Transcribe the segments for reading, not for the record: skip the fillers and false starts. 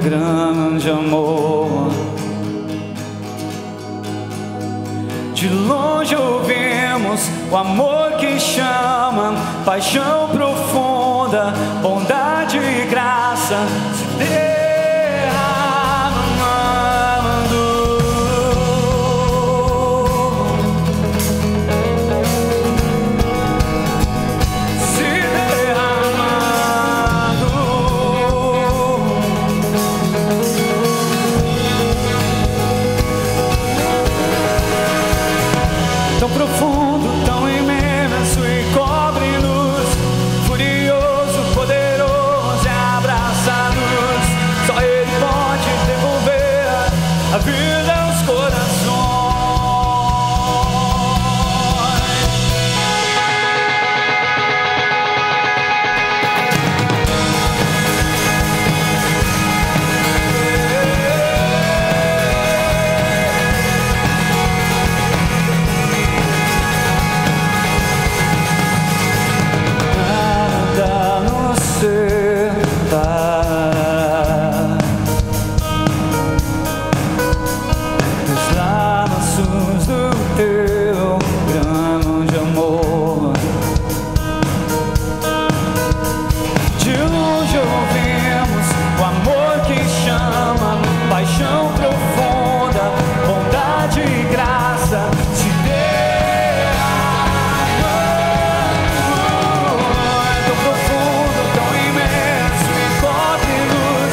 grande amor. De longe ouvimos o amor que chama, paixão profunda, bondade e graça se derramando. Tão profundo, tão imenso e cobre-nos, furioso, poderoso e abraça-nos. Só Ele pode devolver a vida aos corações. Paixão profunda, bondade e graça se derramando. É tão profundo, tão imenso e cobre-nos,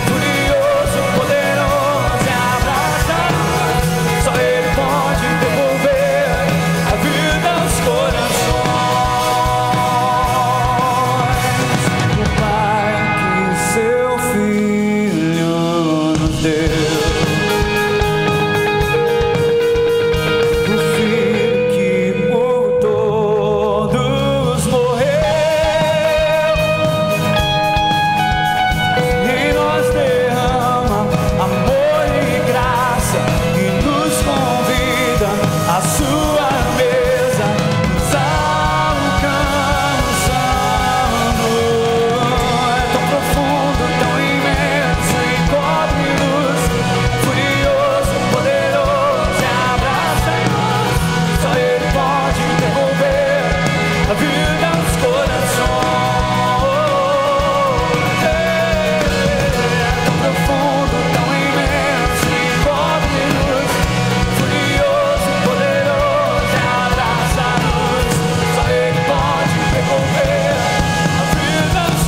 furioso, poderoso e abraça-nos. Só Ele pode devolver a vida aos corações. O Pai que seu Filho Deus, o Filho que por todos morreu, em nós derrama amor e graça e nos convida à sua mesa, nos alcançando. É tão profundo, tão imenso e cobre-nos, furioso, poderoso e abraça-nos. Só Ele pode devolver a vida aos corações. É tão profundo, tão imenso e cobre-nos, furioso, poderoso e abraça-nos. Só Ele pode devolver a vida aos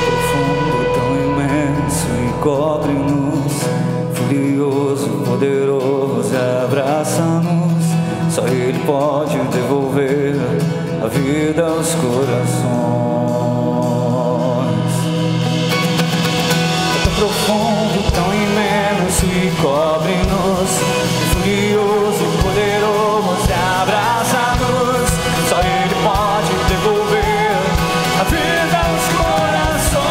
profundo, tão imenso e cobre-nos, furioso, poderoso e abraça-nos. Só Ele pode devolver a vida aos corações. É tão profundo, tão imenso e cobre-nos, furioso, poderoso e abraça-nos. Só Ele pode devolver a vida aos corações.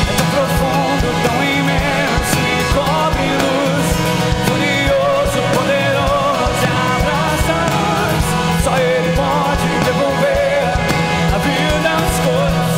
É tão profundo, tão imenso e cobre-nos, furioso, poderoso e abraça-nos. Só Ele pode devolver a vida aos corações.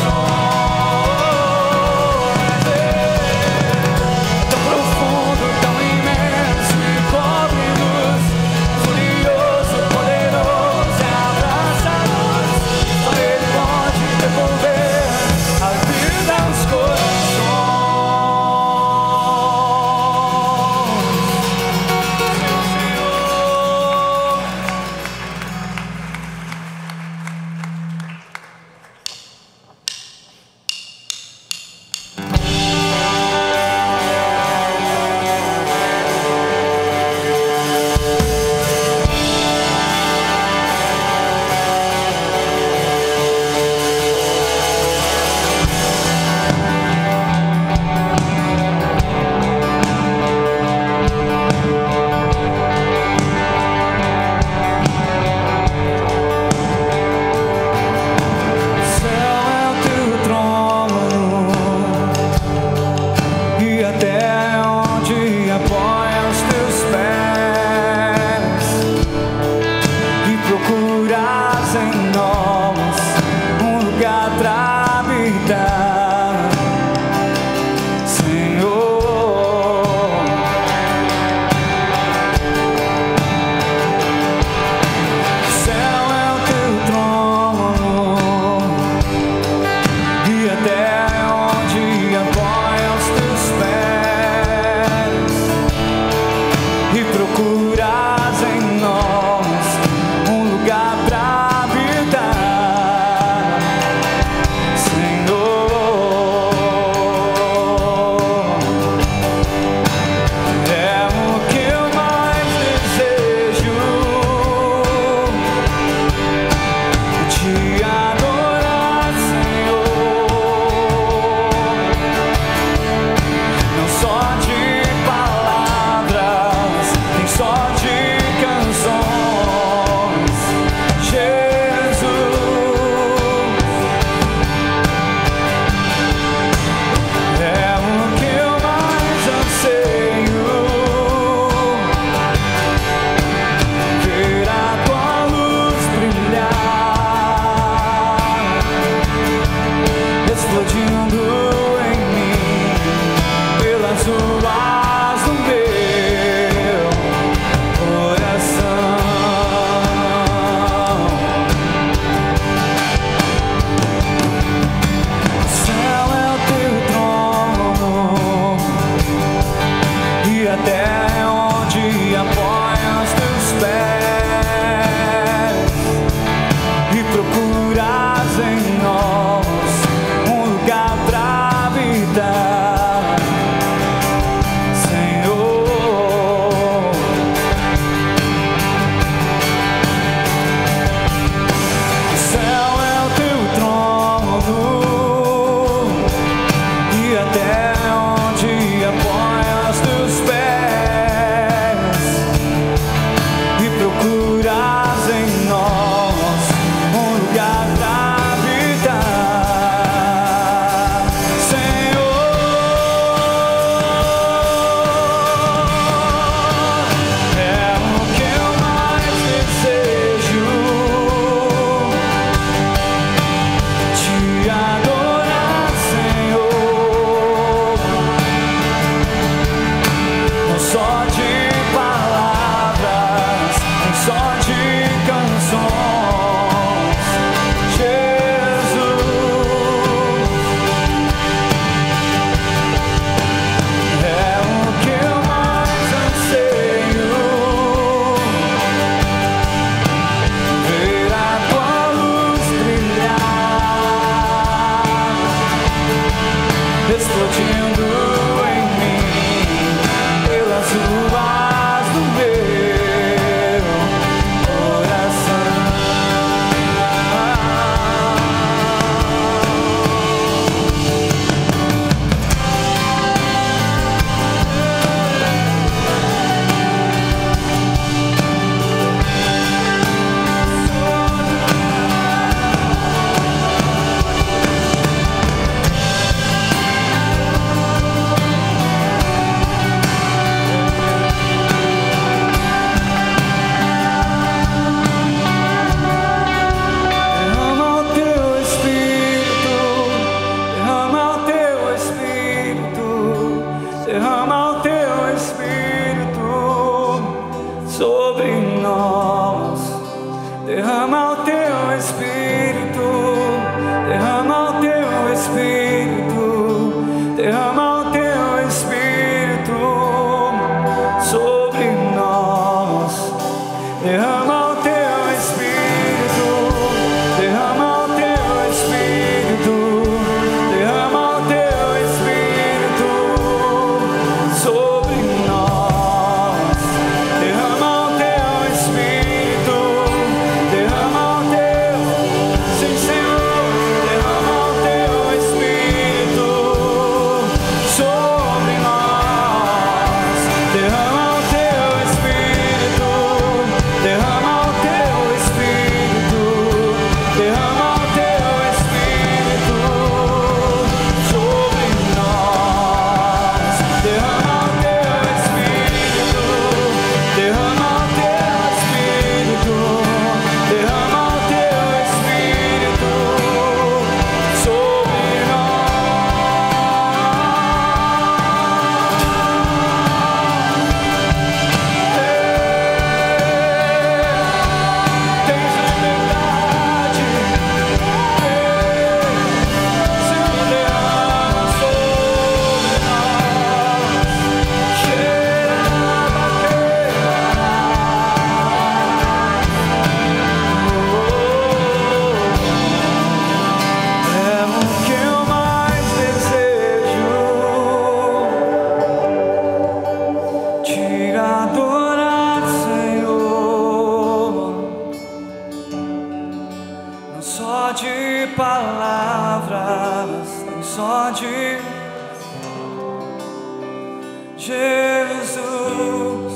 Jesus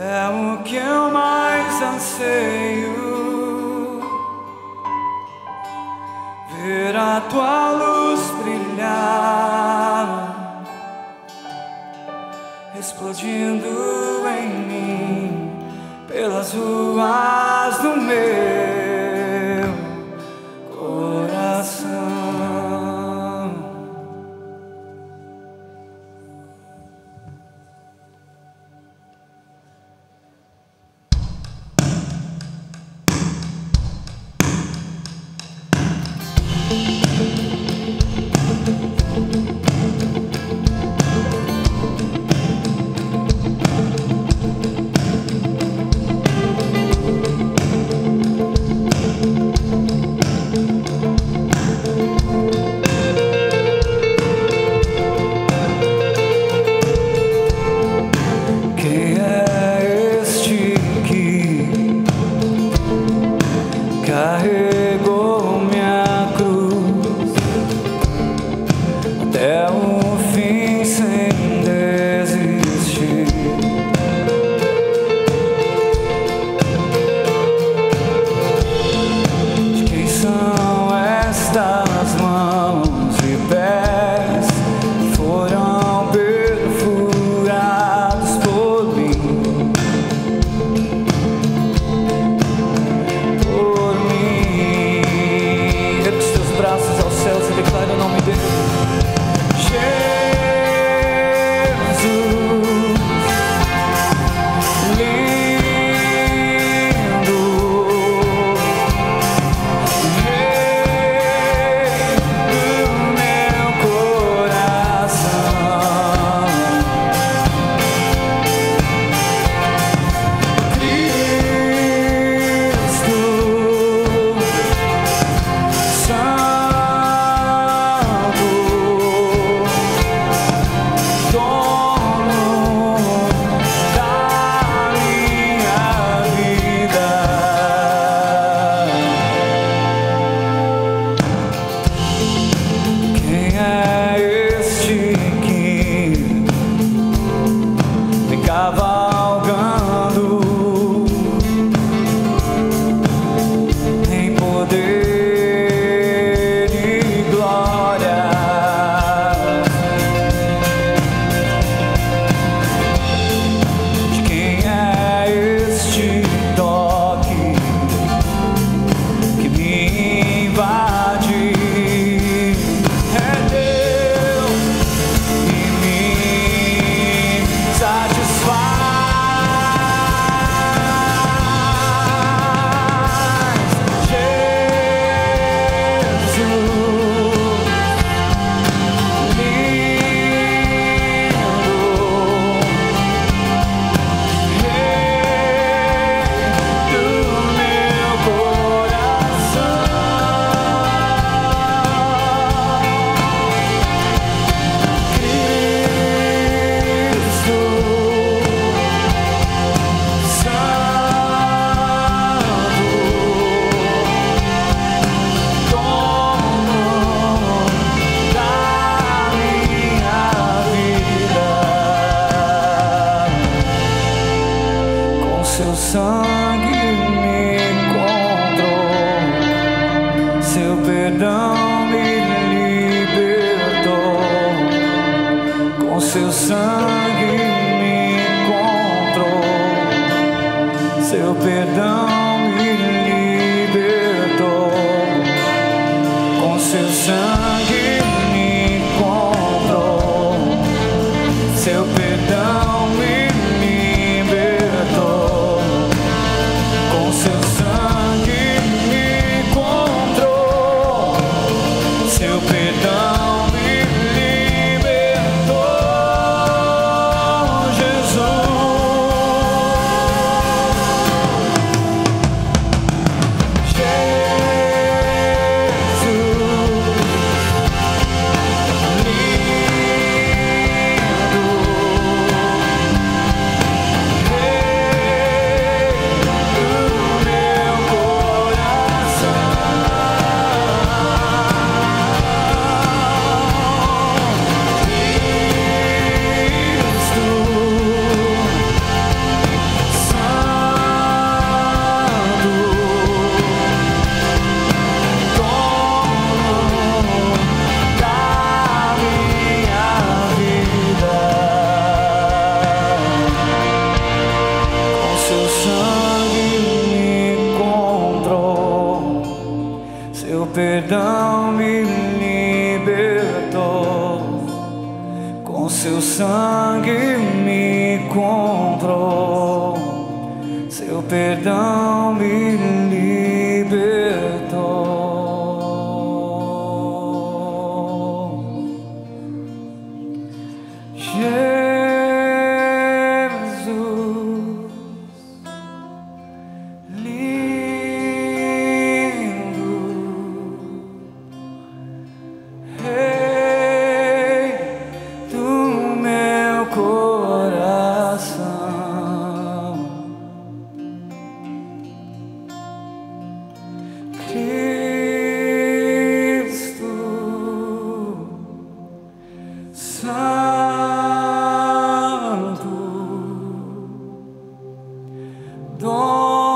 é o que eu mais anseio, ver a tua luz brilhar, explodindo em mim pelas ruas do meu coração. Carregou minha cruz até o fim sem desistir. De quem são estas mãos e pés que foram perfurados por mim? Declara o nome dele. Jesus, lindo Rei do meu coração, Cristo cavalgando em poder e glória, de quem é este toque que me invade? É Deus e me satisfaz. Seu sangue me encontrou, seu perdão me libertou. Com seu sangue me encontrou, seu perdão me libertou. Com seu sangue me encontrou, seu perdão me libertou. Seu sangue me encontrou, seu perdão me libertou. Jesus, seu sangue me comprou, seu perdão me libertou.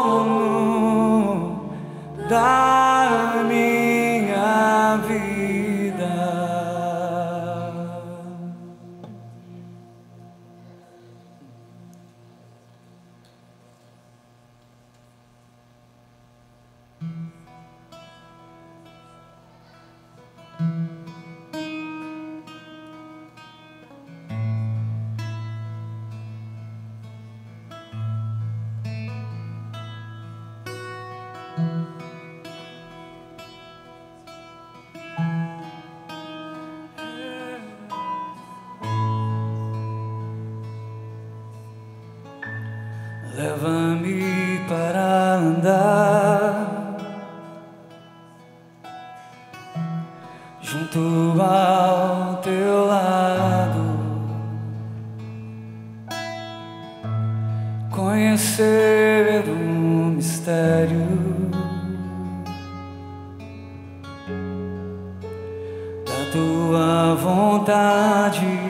Dono da minha vida. Leva-me para andar junto ao teu lado, conhecer o mistério da tua vontade.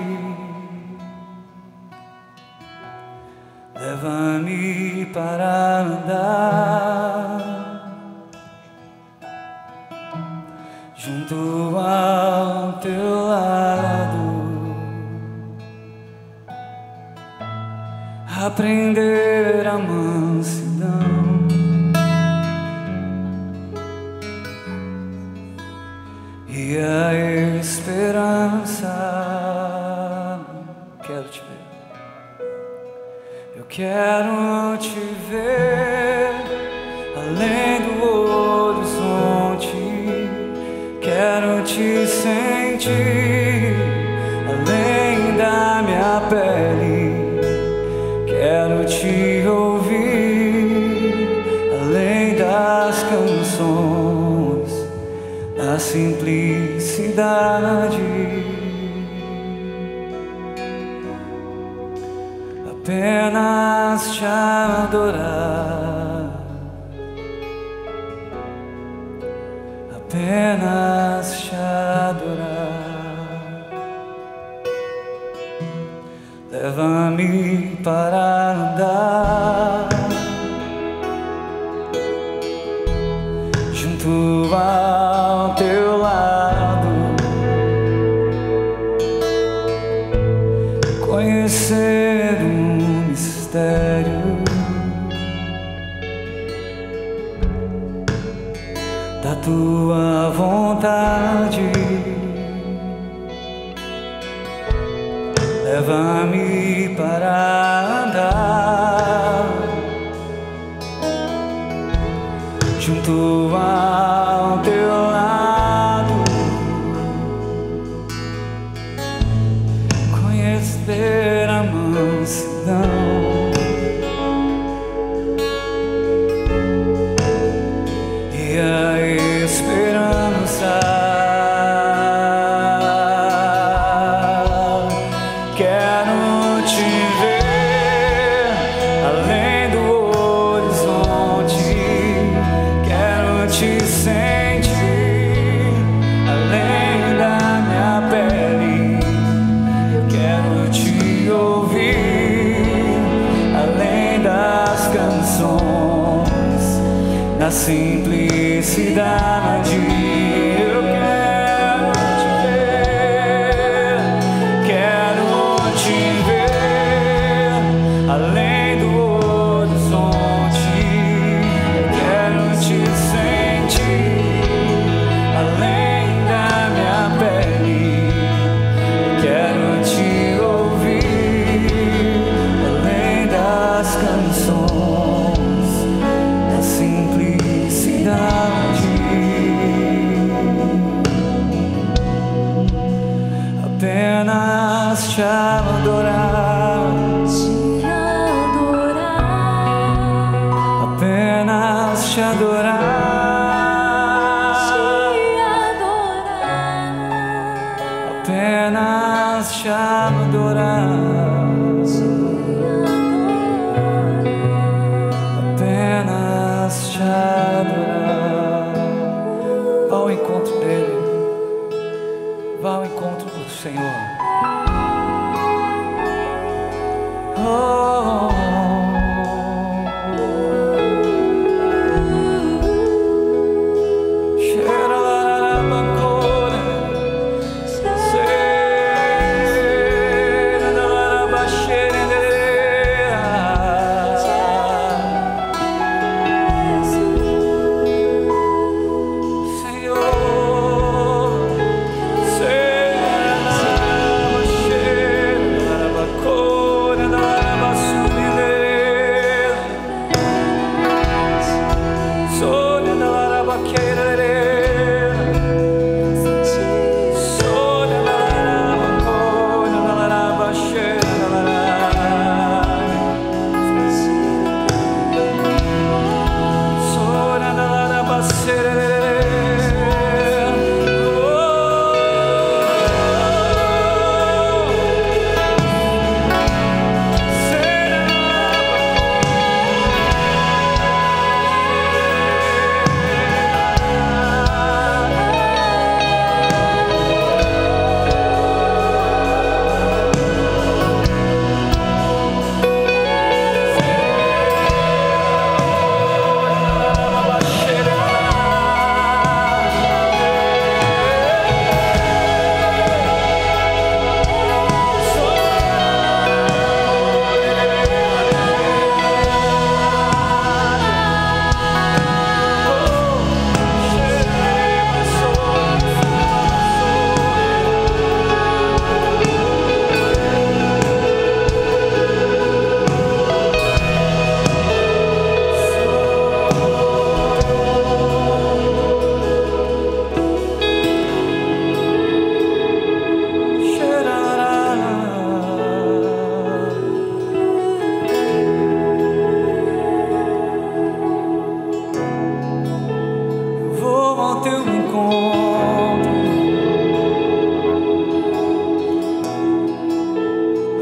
Leva-me para andar junto ao teu lado, aprender a mansidão e a esperança. Quero te ver. Eu quero te ver além do horizonte, quero te sentir além da minha pele, quero te ouvir além das canções, da simplicidade. Apenas te adorar, apenas te adorar. Leva-me para andar junto ao teu lado, conhecer o mistério da tua vontade. Leva-me para andar junto ao teu lado, conhecer a mansidão e a esperança. Quero te ver além do horizonte, quero te sentir além da minha pele, quero te ouvir apenas te adorar, apenas te adorar, apenas te adorar, apenas te adorar. Vá ao encontro dele, vá ao encontro do Senhor.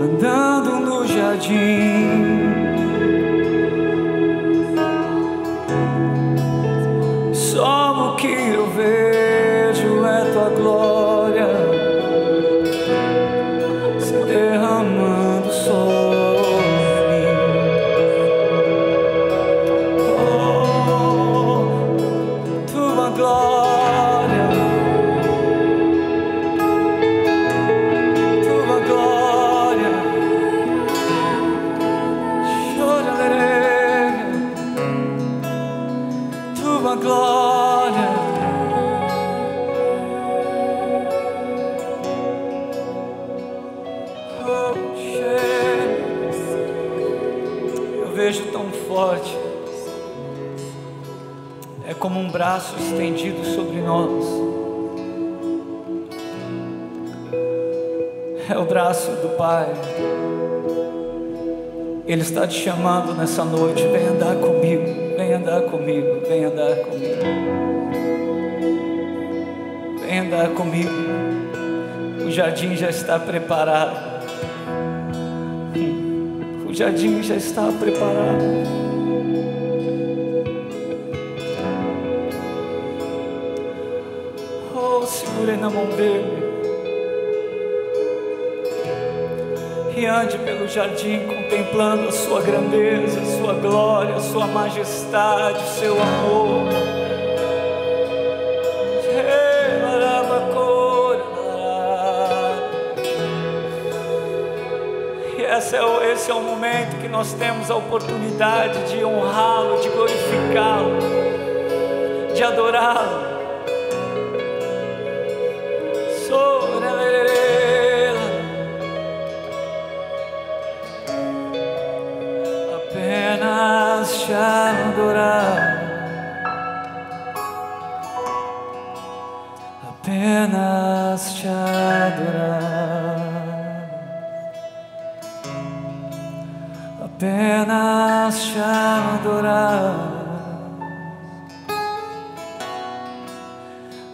Andando no jardim, só o que eu vejo é tua glória se derramando sobre mim. Oh, tua glória, tua glória. Tua glória, oh, eu vejo tão forte, é como um braço estendido sobre nós, é o braço do Pai. Ele está te chamando nessa noite. Vem andar comigo, vem andar comigo, vem andar comigo, vem andar comigo. O jardim já está preparado, o jardim já está preparado. Oh, segure na mão dele e ande pelo jardim contemplando a sua grandeza, a sua glória, a sua majestade, o seu amor. E esse é o momento que nós temos a oportunidade de honrá-lo, de glorificá-lo, de adorá-lo. Apenas te adorar, apenas te adorar. apenas te adorar,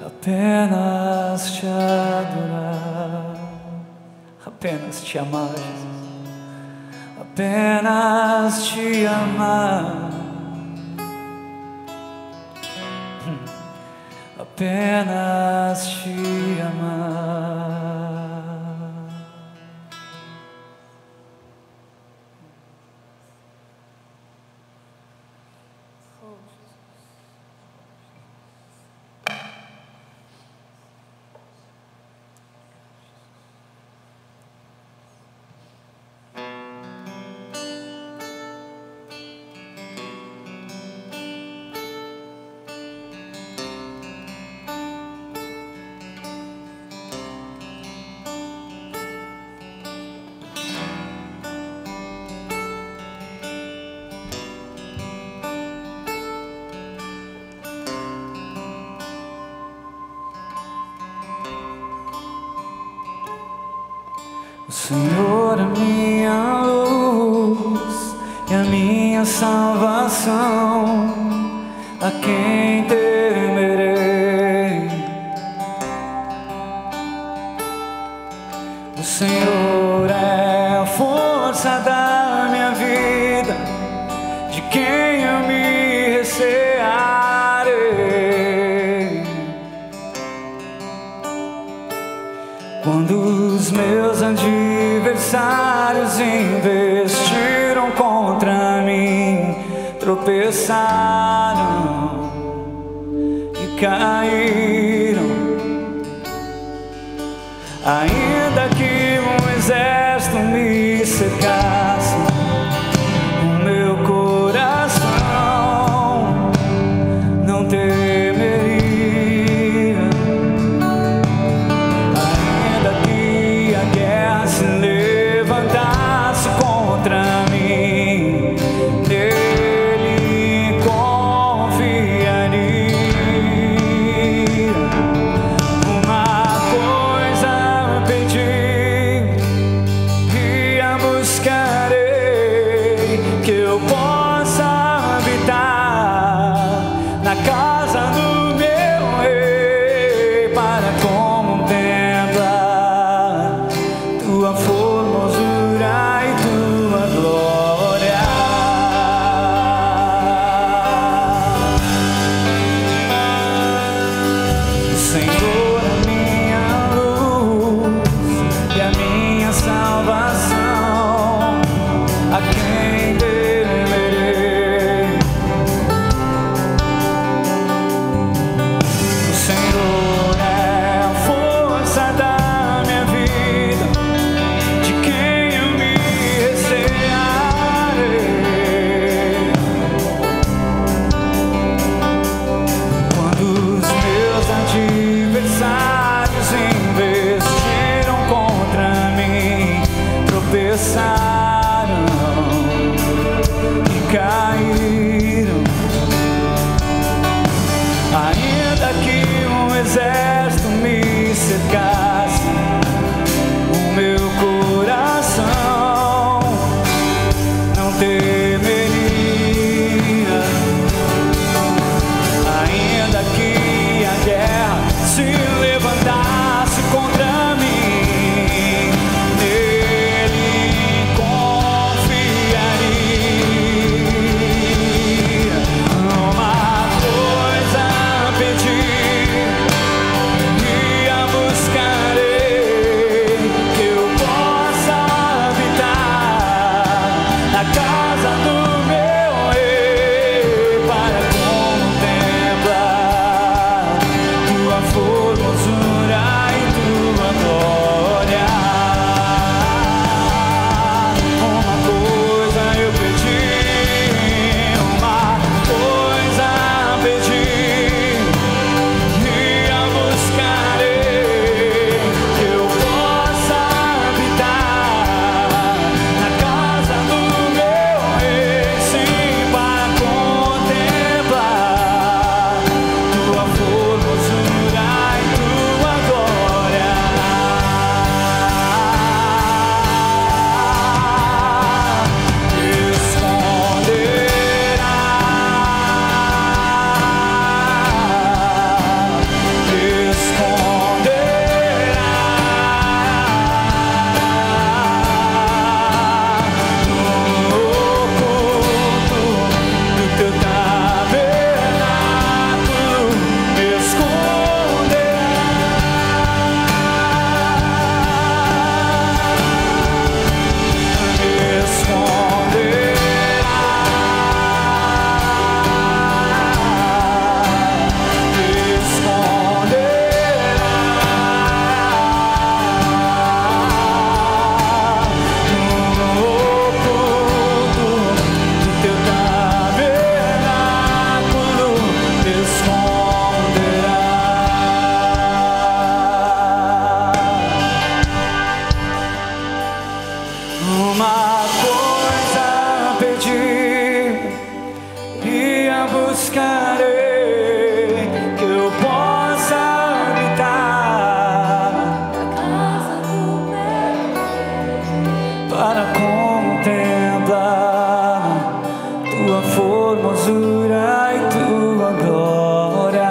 apenas te adorar, apenas te amar, Jesus, apenas te amar, apenas te amar. O Senhor é minha luz e a minha salvação, a quem temerei? O Senhor é a força da minha vida, de quem eu me recearei. Quando os meus adversários investiram contra mim, tropeçaram e caíram. Ainda que um exército me cercasse, o meu coração não temeria. Ainda que a guerra se levantasse contra mim, nele confiaria. Uma coisa eu pedi, ia buscar para contemplar tua formosura e tua glória.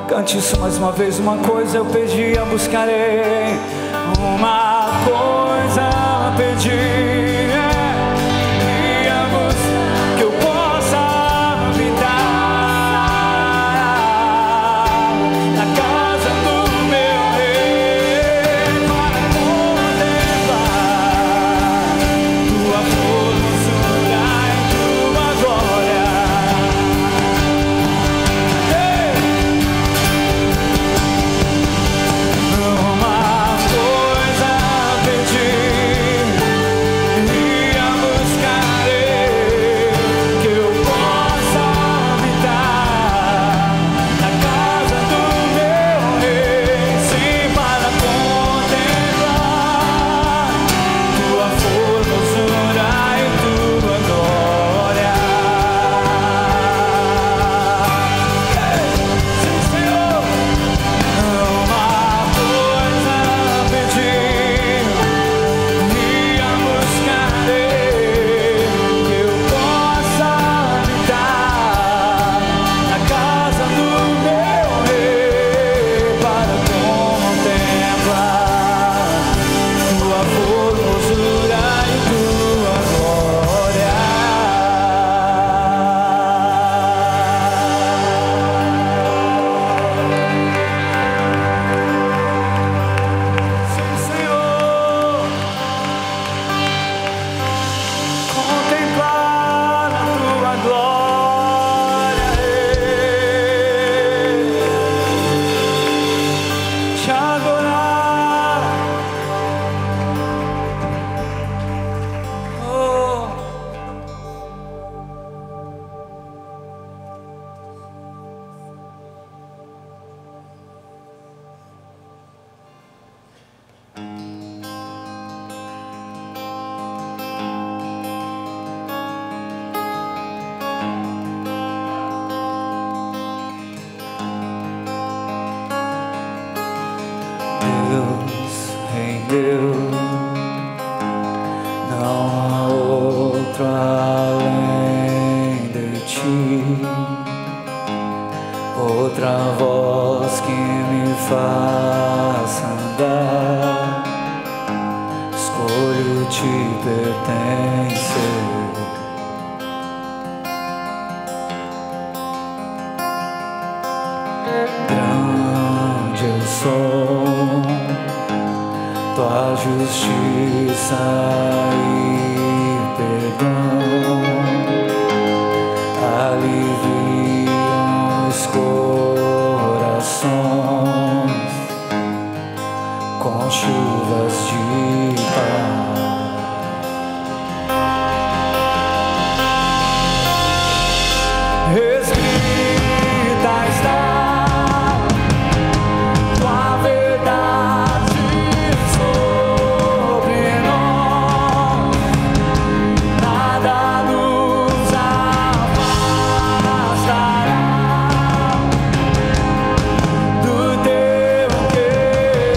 Cante isso mais uma vez. Uma coisa eu pedi, a buscarei. Uma coisa eu pedi, que eu possa habitar na casa do meu rei, para contemplar tua formosura e tua glória. Uma coisa pedi e a buscarei, que eu possa habitar na casa do meu rei, sim, para contemplar tua formosura e tua glória. Sim, Senhor. Uma coisa pedi e a buscarei, que eu possa habitar na casa do meu rei, para contemplar tua formosura e tua glória. Sim, Senhor. Contemplar a tua glória, te adorar. Oh. Deus, Rei meu, não há outro além de ti, outra voz que me faça andar. Escolho te pertencer. Grande eu sou, tua justiça e perdão aliviam os corações com chuvas de paz. Escrita está tua verdade sobre nós, nada nos afastará do teu querer.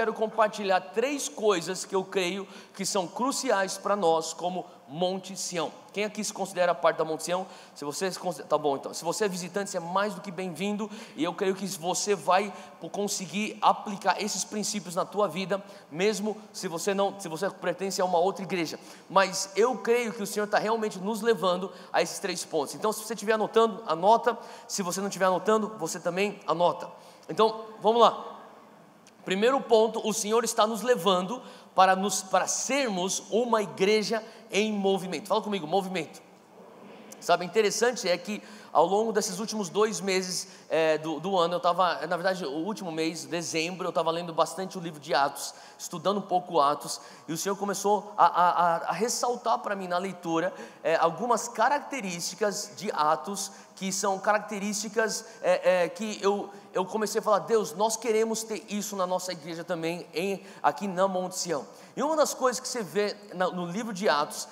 quero compartilhar 3 coisas que eu creio que são cruciais para nós como Monte Sião. Quem aqui se considera parte da Monte Sião? Se você se considera, tá bom então. Se você é visitante, você é mais do que bem-vindo, e eu creio que você vai conseguir aplicar esses princípios na tua vida, mesmo se você pertence a uma outra igreja. Mas eu creio que o Senhor está realmente nos levando a esses 3 pontos. Então, se você estiver anotando, anota. Se você não estiver anotando, você também anota. Então, vamos lá. Primeiro ponto, o Senhor está nos levando para sermos uma igreja em movimento. Fala comigo, movimento. Sabe, interessante é que ao longo desses últimos 2 meses do ano, eu estava, na verdade, o último mês, dezembro, eu estava lendo bastante o livro de Atos, estudando um pouco Atos, e o Senhor começou a ressaltar para mim na leitura algumas características de Atos, que são características que eu comecei a falar: Deus, nós queremos ter isso na nossa igreja também, aqui na Monte Sião. E uma das coisas que você vê no livro de Atos,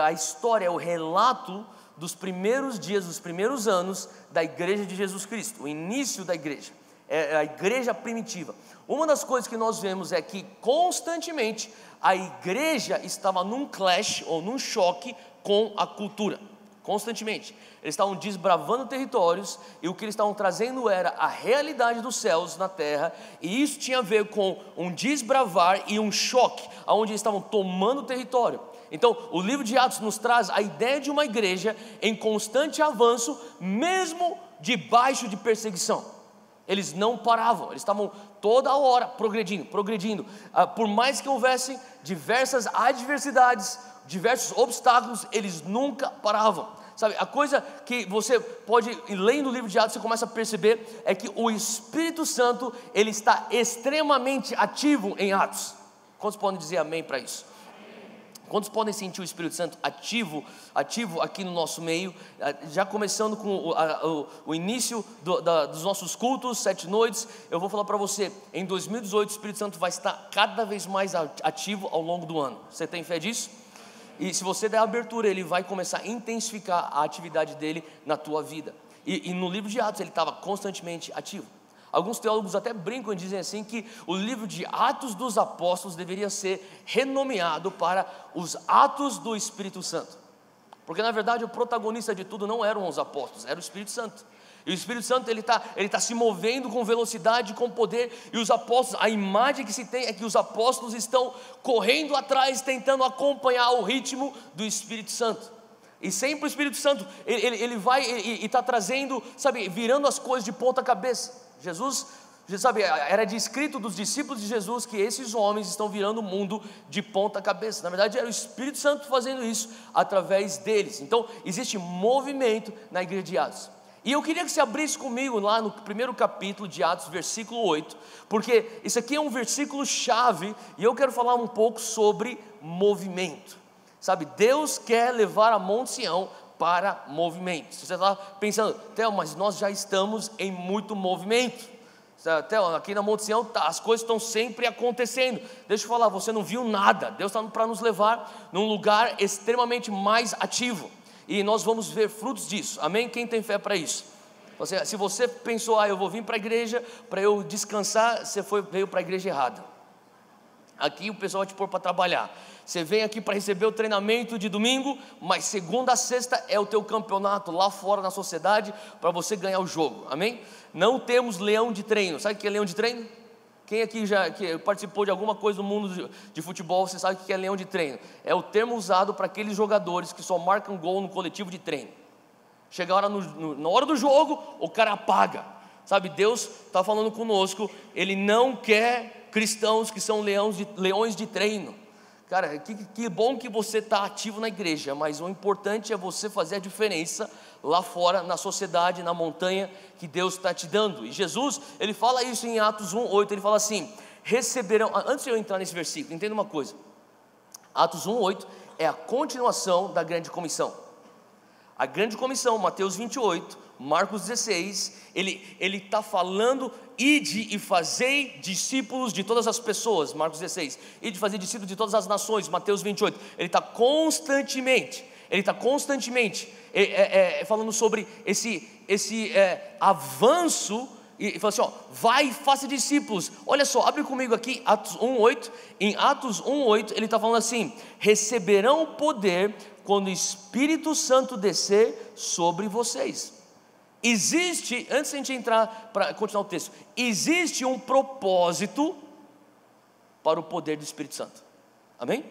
a história, o relato dos primeiros dias, dos primeiros anos da igreja de Jesus Cristo, o início da igreja, a igreja primitiva. Uma das coisas que nós vemos é que constantemente a igreja estava num clash ou num choque com a cultura, constantemente. Eles estavam desbravando territórios, e o que eles estavam trazendo era a realidade dos céus na terra, e isso tinha a ver com um desbravar e um choque, onde eles estavam tomando território. Então, o livro de Atos nos traz a ideia de uma igreja em constante avanço, mesmo debaixo de perseguição. Eles não paravam, eles estavam toda hora progredindo. Por mais que houvessem diversas adversidades, diversos obstáculos, eles nunca paravam. Sabe, a coisa que você pode, lendo o livro de Atos, você começa a perceber é que o Espírito Santo, ele está extremamente ativo em Atos. Quantos podem dizer amém para isso? Quantos podem sentir o Espírito Santo ativo aqui no nosso meio? Já começando com o início dos nossos cultos, 7 noites, eu vou falar para você, em 2018 o Espírito Santo vai estar cada vez mais ativo ao longo do ano. Você tem fé disso? E se você der abertura, ele vai começar a intensificar a atividade dele na tua vida. E no livro de Atos ele estava constantemente ativo. Alguns teólogos até brincam e dizem assim que o livro de Atos dos Apóstolos deveria ser renomeado para os Atos do Espírito Santo, porque na verdade o protagonista de tudo não eram os apóstolos, era o Espírito Santo. E o Espírito Santo ele tá se movendo com velocidade, com poder, e os apóstolos, a imagem que se tem é que os apóstolos estão correndo atrás, tentando acompanhar o ritmo do Espírito Santo. E sempre o Espírito Santo, ele vai e está trazendo, sabe, virando as coisas de ponta cabeça. Jesus, sabe, era descrito dos discípulos de Jesus que esses homens estão virando o mundo de ponta cabeça. Na verdade era o Espírito Santo fazendo isso através deles. Então existe movimento na igreja de Atos. E eu queria que você abrisse comigo lá no primeiro capítulo de Atos, versículo 8, porque isso aqui é um versículo chave, e eu quero falar um pouco sobre movimento. Sabe, Deus quer levar a Monte Sião para movimento. Você está pensando, Theo, mas nós já estamos em muito movimento. Theo, aqui na Monte Sião as coisas estão sempre acontecendo. Deixa eu falar, você não viu nada. Deus está para nos levar num lugar extremamente mais ativo, e nós vamos ver frutos disso, amém? Quem tem fé para isso? Se você pensou, eu vou vir para a igreja para eu descansar, você veio para a igreja errada. Aqui o pessoal vai te pôr para trabalhar. Você vem aqui para receber o treinamento de domingo, mas segunda a sexta é o teu campeonato lá fora na sociedade, para você ganhar o jogo, amém? Não temos leão de treino. Sabe o que é leão de treino? Quem aqui que participou de alguma coisa no mundo de futebol, você sabe o que é leão de treino? É o termo usado para aqueles jogadores que só marcam gol no coletivo de treino. Chega a hora na hora do jogo, o cara apaga. Sabe, Deus está falando conosco, Ele não quer cristãos que são leões de treino. Cara, que bom que você está ativo na igreja, mas o importante é você fazer a diferença lá fora, na sociedade, na montanha que Deus está te dando. E Jesus, ele fala isso em Atos 1:8, ele fala assim, receberão, antes de eu entrar nesse versículo, entenda uma coisa, Atos 1:8 é a continuação da grande comissão. A grande comissão, Mateus 28, Marcos 16, ele está falando, ide e fazei discípulos de todas as pessoas, Marcos 16, ide fazer discípulos de todas as nações, Mateus 28, ele está constantemente falando sobre esse avanço e fala assim, ó, vai e faça discípulos. Olha só, abre comigo aqui Atos 1:8. Em Atos 1:8 ele está falando assim: receberão poder quando o Espírito Santo descer sobre vocês. Existe, antes de a gente entrar para continuar o texto, existe um propósito para o poder do Espírito Santo. Amém?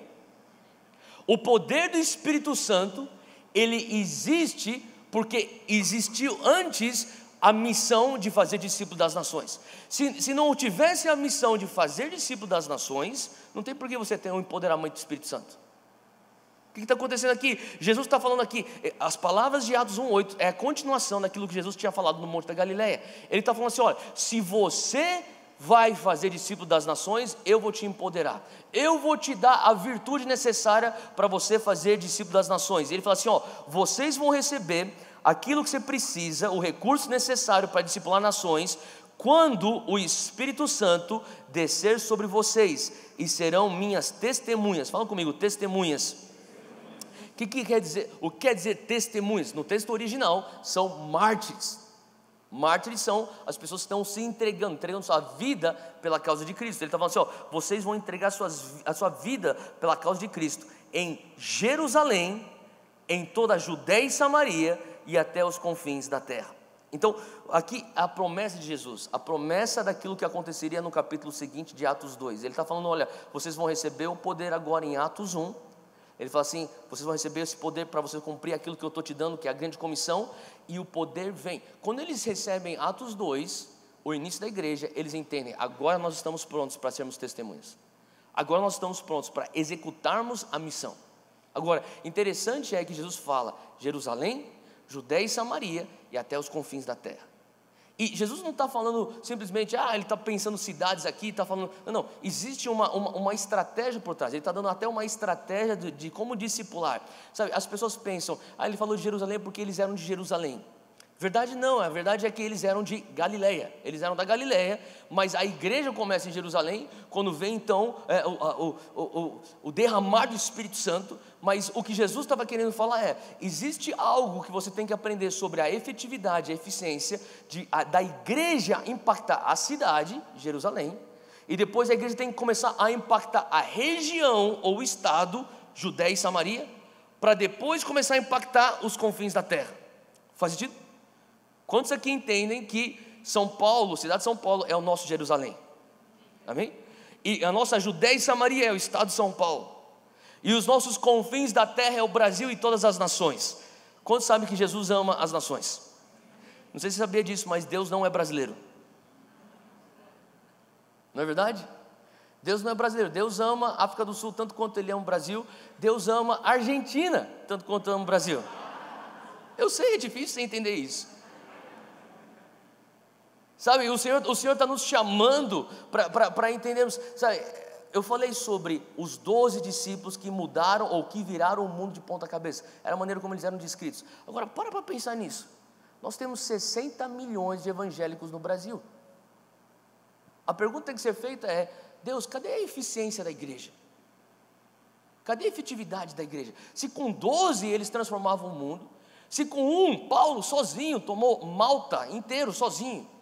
O poder do Espírito Santo, ele existe porque existiu antes a missão de fazer discípulo das nações. Se não tivesse a missão de fazer discípulo das nações, não tem por que você ter um empoderamento do Espírito Santo. O que está acontecendo aqui? Jesus está falando aqui, as palavras de Atos 1:8 é a continuação daquilo que Jesus tinha falado no Monte da Galileia. Ele está falando assim, olha, se você vai fazer discípulo das nações, eu vou te empoderar, eu vou te dar a virtude necessária para você fazer discípulo das nações. Ele fala assim, ó, vocês vão receber aquilo que você precisa, o recurso necessário para discipular nações, quando o Espírito Santo descer sobre vocês, e serão minhas testemunhas. Fala comigo, testemunhas. O que quer dizer? O que quer dizer testemunhas? No texto original são mártires. Mártires são as pessoas que estão se entregando sua vida pela causa de Cristo. Ele está falando assim, ó, vocês vão entregar a sua vida pela causa de Cristo em Jerusalém, em toda a Judéia e Samaria e até os confins da terra. Então, aqui a promessa de Jesus, a promessa daquilo que aconteceria no capítulo seguinte de Atos 2. Ele está falando, olha, vocês vão receber o poder agora em Atos 1. Ele fala assim, vocês vão receber esse poder para vocês cumprir aquilo que eu estou te dando, que é a grande comissão, e o poder vem. Quando eles recebem Atos 2, o início da igreja, eles entendem, agora nós estamos prontos para sermos testemunhas. Agora nós estamos prontos para executarmos a missão. Agora, interessante é que Jesus fala, Jerusalém, Judéia e Samaria e até os confins da terra. E Jesus não está falando simplesmente, ele está pensando cidades aqui, está falando, não, existe uma estratégia por trás. Ele está dando até uma estratégia de como discipular, sabe, as pessoas pensam, ele falou de Jerusalém porque eles eram de Jerusalém. Verdade não, a verdade é que eles eram de Galileia, eles eram da Galileia, mas a igreja começa em Jerusalém, quando vem então o derramar do Espírito Santo. Mas o que Jesus estava querendo falar existe algo que você tem que aprender sobre a efetividade, a eficiência da igreja impactar a cidade, Jerusalém, e depois a igreja tem que começar a impactar a região ou o estado, Judéia e Samaria, para depois começar a impactar os confins da terra. Faz sentido? Quantos aqui entendem que São Paulo, cidade de São Paulo, é o nosso Jerusalém? Amém? E a nossa Judéia e Samaria é o estado de São Paulo. E os nossos confins da terra é o Brasil e todas as nações. Quantos sabem que Jesus ama as nações? Não sei se você sabia disso, mas Deus não é brasileiro. Não é verdade? Deus não é brasileiro. Deus ama a África do Sul tanto quanto Ele ama o Brasil. Deus ama a Argentina tanto quanto ama o Brasil. Eu sei, é difícil você entender isso. Sabe, o Senhor está nos chamando para entendermos. Sabe, eu falei sobre os 12 discípulos que mudaram ou que viraram o mundo de ponta cabeça. Era a maneira como eles eram descritos. Agora, para pensar nisso. Nós temos 60 milhões de evangélicos no Brasil. A pergunta que tem que ser feita é, Deus, cadê a eficiência da igreja? Cadê a efetividade da igreja? Se com 12 eles transformavam o mundo, se com Paulo sozinho tomou Malta inteiro sozinho,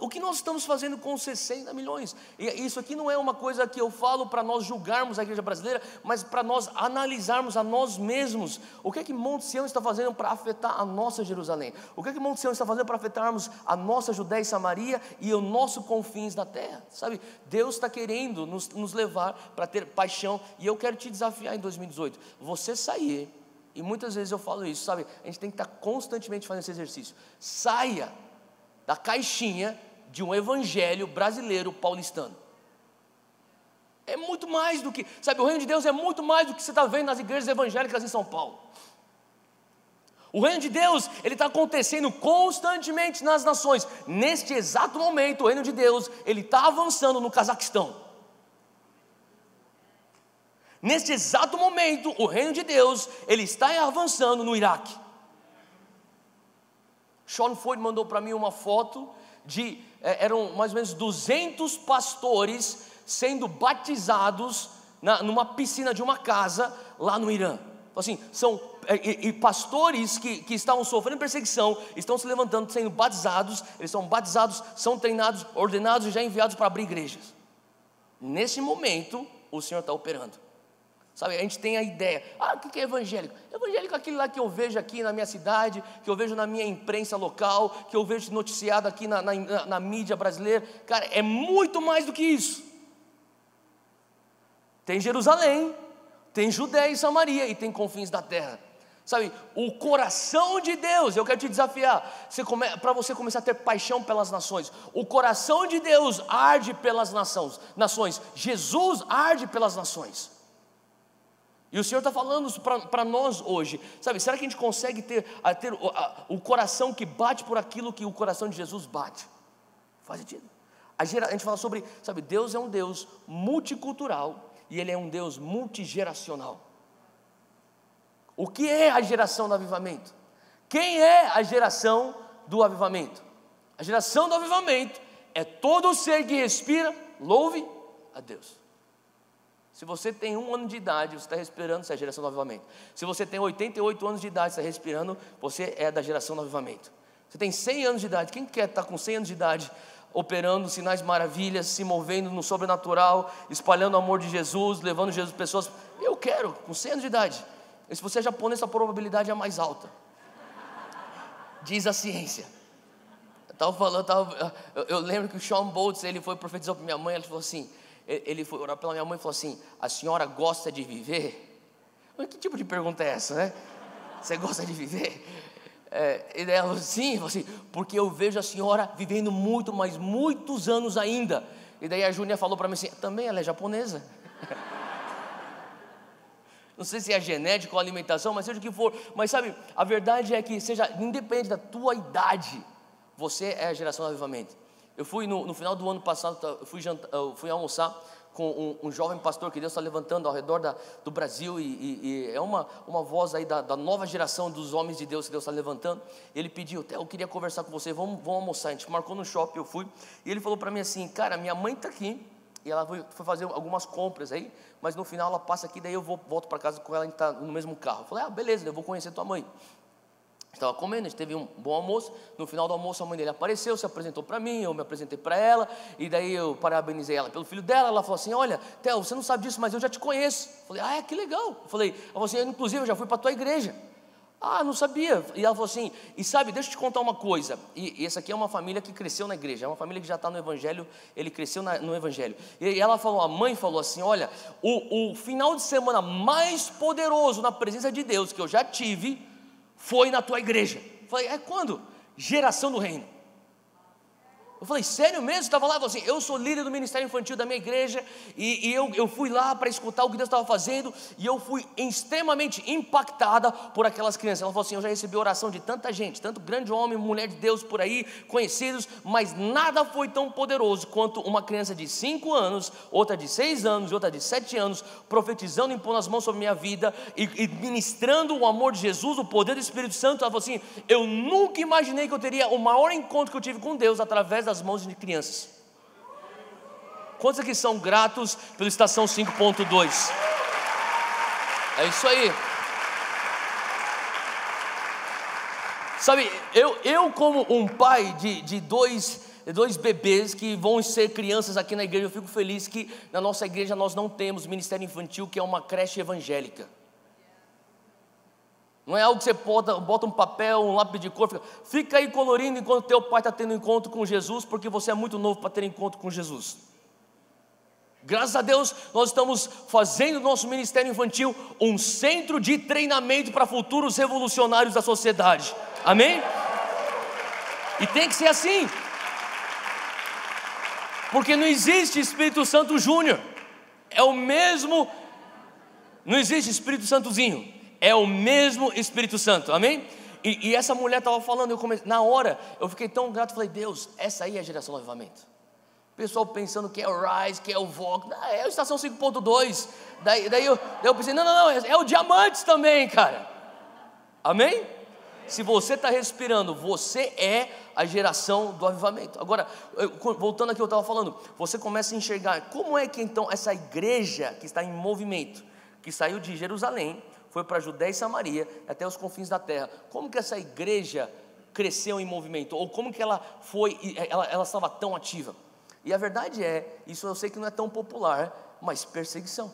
o que nós estamos fazendo com 60 milhões? E isso aqui não é uma coisa que eu falo para nós julgarmos a igreja brasileira, mas para nós analisarmos a nós mesmos. O que é que Monte Sião está fazendo para afetar a nossa Jerusalém? O que é que Monte Sião está fazendo para afetarmos a nossa Judéia e Samaria e o nosso confins da terra? Sabe, Deus está querendo nos levar para ter paixão. E eu quero te desafiar em 2018, você sair, e muitas vezes eu falo isso, sabe, a gente tem que estar constantemente fazendo esse exercício. Saia da caixinha de um evangelho brasileiro paulistano. É muito mais do que, sabe, o reino de Deus é muito mais do que você está vendo nas igrejas evangélicas em São Paulo. O reino de Deus, ele está acontecendo constantemente nas nações. Neste exato momento, o reino de Deus, ele está avançando no Cazaquistão. Neste exato momento, o reino de Deus, ele está avançando no Iraque. Sean Ford mandou para mim uma foto eram mais ou menos 200 pastores sendo batizados numa piscina de uma casa lá no Irã. Assim, e pastores que estavam sofrendo perseguição, estão se levantando, sendo batizados, eles são batizados, são treinados, ordenados e já enviados para abrir igrejas. Nesse momento, o Senhor está operando. Sabe, a gente tem a ideia, o que é evangélico? Evangélico é aquele lá que eu vejo aqui na minha cidade, que eu vejo na minha imprensa local, que eu vejo noticiado aqui na mídia brasileira. Cara, é muito mais do que isso. Tem Jerusalém, tem Judéia e Samaria, e tem confins da terra. Sabe, o coração de Deus, eu quero te desafiar, para você começar a ter paixão pelas nações. O coração de Deus arde pelas nações. Jesus arde pelas nações. E o Senhor está falando para nós hoje. Sabe, será que a gente consegue ter o coração que bate por aquilo que o coração de Jesus bate? Faz sentido. A gente fala sobre, sabe, Deus é um Deus multicultural e Ele é um Deus multigeracional. O que é a geração do avivamento? Quem é a geração do avivamento? A geração do avivamento é todo ser que respira, louve a Deus. Se você tem 1 ano de idade, você está respirando, você é a geração do avivamento. Se você tem 88 anos de idade, você está respirando, você é da geração do avivamento. Você tem 100 anos de idade, quem quer estar com 100 anos de idade, operando sinais maravilhas, se movendo no sobrenatural, espalhando o amor de Jesus, levando Jesus pessoas? Eu quero, com 100 anos de idade. E se você é japonês, a probabilidade é mais alta. Diz a ciência. Eu lembro que o Sean Boltz, ele foi profetizar para minha mãe, ele falou assim, ele foi orar pela minha mãe e falou assim, a senhora gosta de viver? Mas que tipo de pergunta é essa, né? Você gosta de viver? E daí ela falou assim, porque eu vejo a senhora vivendo muito, mas muitos anos ainda. E daí a Júnia falou para mim assim, também ela é japonesa. Não sei se é genética ou alimentação, mas seja o que for. Mas sabe, a verdade é que, independente da tua idade, você é a geração do avivamento. Eu fui no final do ano passado, eu fui almoçar com um jovem pastor que Deus está levantando ao redor do Brasil, e é uma voz aí da nova geração dos homens de Deus que Deus está levantando. Ele pediu, eu queria conversar com você, vamos almoçar. A gente marcou no shopping, eu fui, e ele falou para mim assim, cara, minha mãe está aqui, e ela foi fazer algumas compras aí, mas no final ela passa aqui, daí eu volto para casa com ela, a gente está no mesmo carro. Eu falei, beleza, eu vou conhecer tua mãe. Estava comendo, a gente teve um bom almoço. No final do almoço a mãe dele apareceu, se apresentou para mim, eu me apresentei para ela, e daí eu parabenizei ela pelo filho dela. Ela falou assim, olha, Theo, você não sabe disso, mas eu já te conheço. Eu falei, que legal. Ela falou assim, inclusive eu já fui para a tua igreja. Não sabia. E ela falou assim, e sabe, deixa eu te contar uma coisa, e essa aqui é uma família que cresceu na igreja, é uma família que já está no evangelho, ele cresceu no evangelho. E ela falou, a mãe falou assim, olha, o final de semana mais poderoso na presença de Deus que eu já tive foi na tua igreja. Eu falei, quando? Geração do reino. Eu falei, sério mesmo? Você estava lá? Assim, eu sou líder do ministério infantil da minha igreja, e eu fui lá para escutar o que Deus estava fazendo, e eu fui extremamente impactada por aquelas crianças. Ela falou assim, eu já recebi oração de tanta gente, tanto grande homem, mulher de Deus por aí, conhecidos, mas nada foi tão poderoso quanto uma criança de 5 anos, outra de 6 anos, outra de 7 anos, profetizando, impondo as mãos sobre minha vida, e ministrando o amor de Jesus, o poder do Espírito Santo. Ela falou assim, eu nunca imaginei que eu teria o maior encontro que eu tive com Deus, através das mãos de crianças. Quantos aqui são gratos pela estação 5.2? É isso aí. Sabe, eu como um pai de dois bebês que vão ser crianças aqui na igreja, eu fico feliz que na nossa igreja nós não temos ministério infantil, que é uma creche evangélica. Não é algo que você bota um papel, um lápis de cor, fica aí colorindo enquanto teu pai está tendo encontro com Jesus, porque você é muito novo para ter encontro com Jesus. Graças a Deus, nós estamos fazendo do nosso ministério infantil um centro de treinamento para futuros revolucionários da sociedade. Amém? E tem que ser assim, porque não existe Espírito Santo Júnior, é o mesmo, não existe Espírito Santozinho, é o mesmo Espírito Santo, amém? E essa mulher estava falando, na hora, eu fiquei tão grato, falei, Deus, essa aí é a geração do avivamento. O pessoal pensando que é o Rise, que é o Vogue, é a estação 5.2, daí eu pensei, não, é o Diamantes também, cara, amém? Se você está respirando, você é a geração do avivamento. Agora, voltando aqui, eu estava falando, você começa a enxergar, como é que então essa igreja que está em movimento, que saiu de Jerusalém, foi para a Judéia e Samaria, até os confins da terra. Como que essa igreja cresceu em movimento? Ou como que ela estava tão ativa? E a verdade é, isso eu sei que não é tão popular, mas perseguição.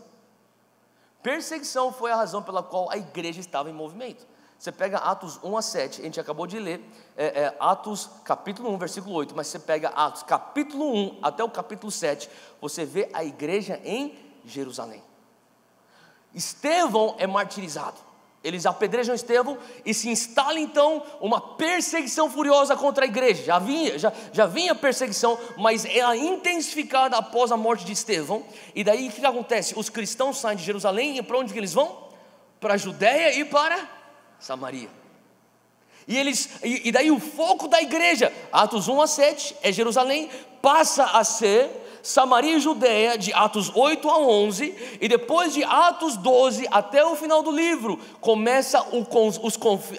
Perseguição foi a razão pela qual a igreja estava em movimento. Você pega Atos 1 a 7, a gente acabou de ler, Atos capítulo 1, versículo 8, mas você pega Atos capítulo 1 até o capítulo 7, você vê a igreja em Jerusalém. Estevão é martirizado, eles apedrejam Estevão e se instala então uma perseguição furiosa contra a igreja. Já vinha perseguição, mas é intensificada após a morte de Estevão. E daí o que acontece? Os cristãos saem de Jerusalém e para onde que eles vão? Para a Judéia e para Samaria. E daí o foco da igreja, Atos 1 a 7, é Jerusalém, passa a ser Samaria e Judéia, de Atos 8 a 11, e depois de Atos 12 até o final do livro, começa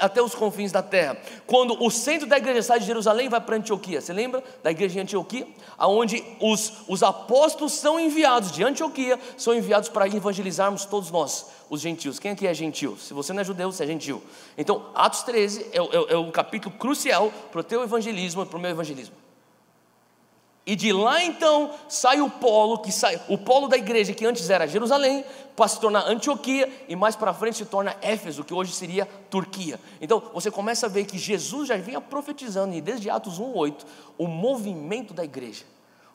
até os confins da terra, quando o centro da igreja sai de Jerusalém e vai para Antioquia. Você lembra da igreja de Antioquia? Onde os apóstolos são enviados de Antioquia, são enviados para evangelizarmos todos nós, os gentios. Quem aqui é gentil? Se você não é judeu, você é gentil. Então Atos 13 é um capítulo crucial para o teu evangelismo e para o meu evangelismo. E de lá então sai o polo da igreja, que antes era Jerusalém, para se tornar Antioquia, e mais para frente se torna Éfeso, que hoje seria Turquia. Então você começa a ver que Jesus já vinha profetizando, e desde Atos 1:8, o movimento da igreja.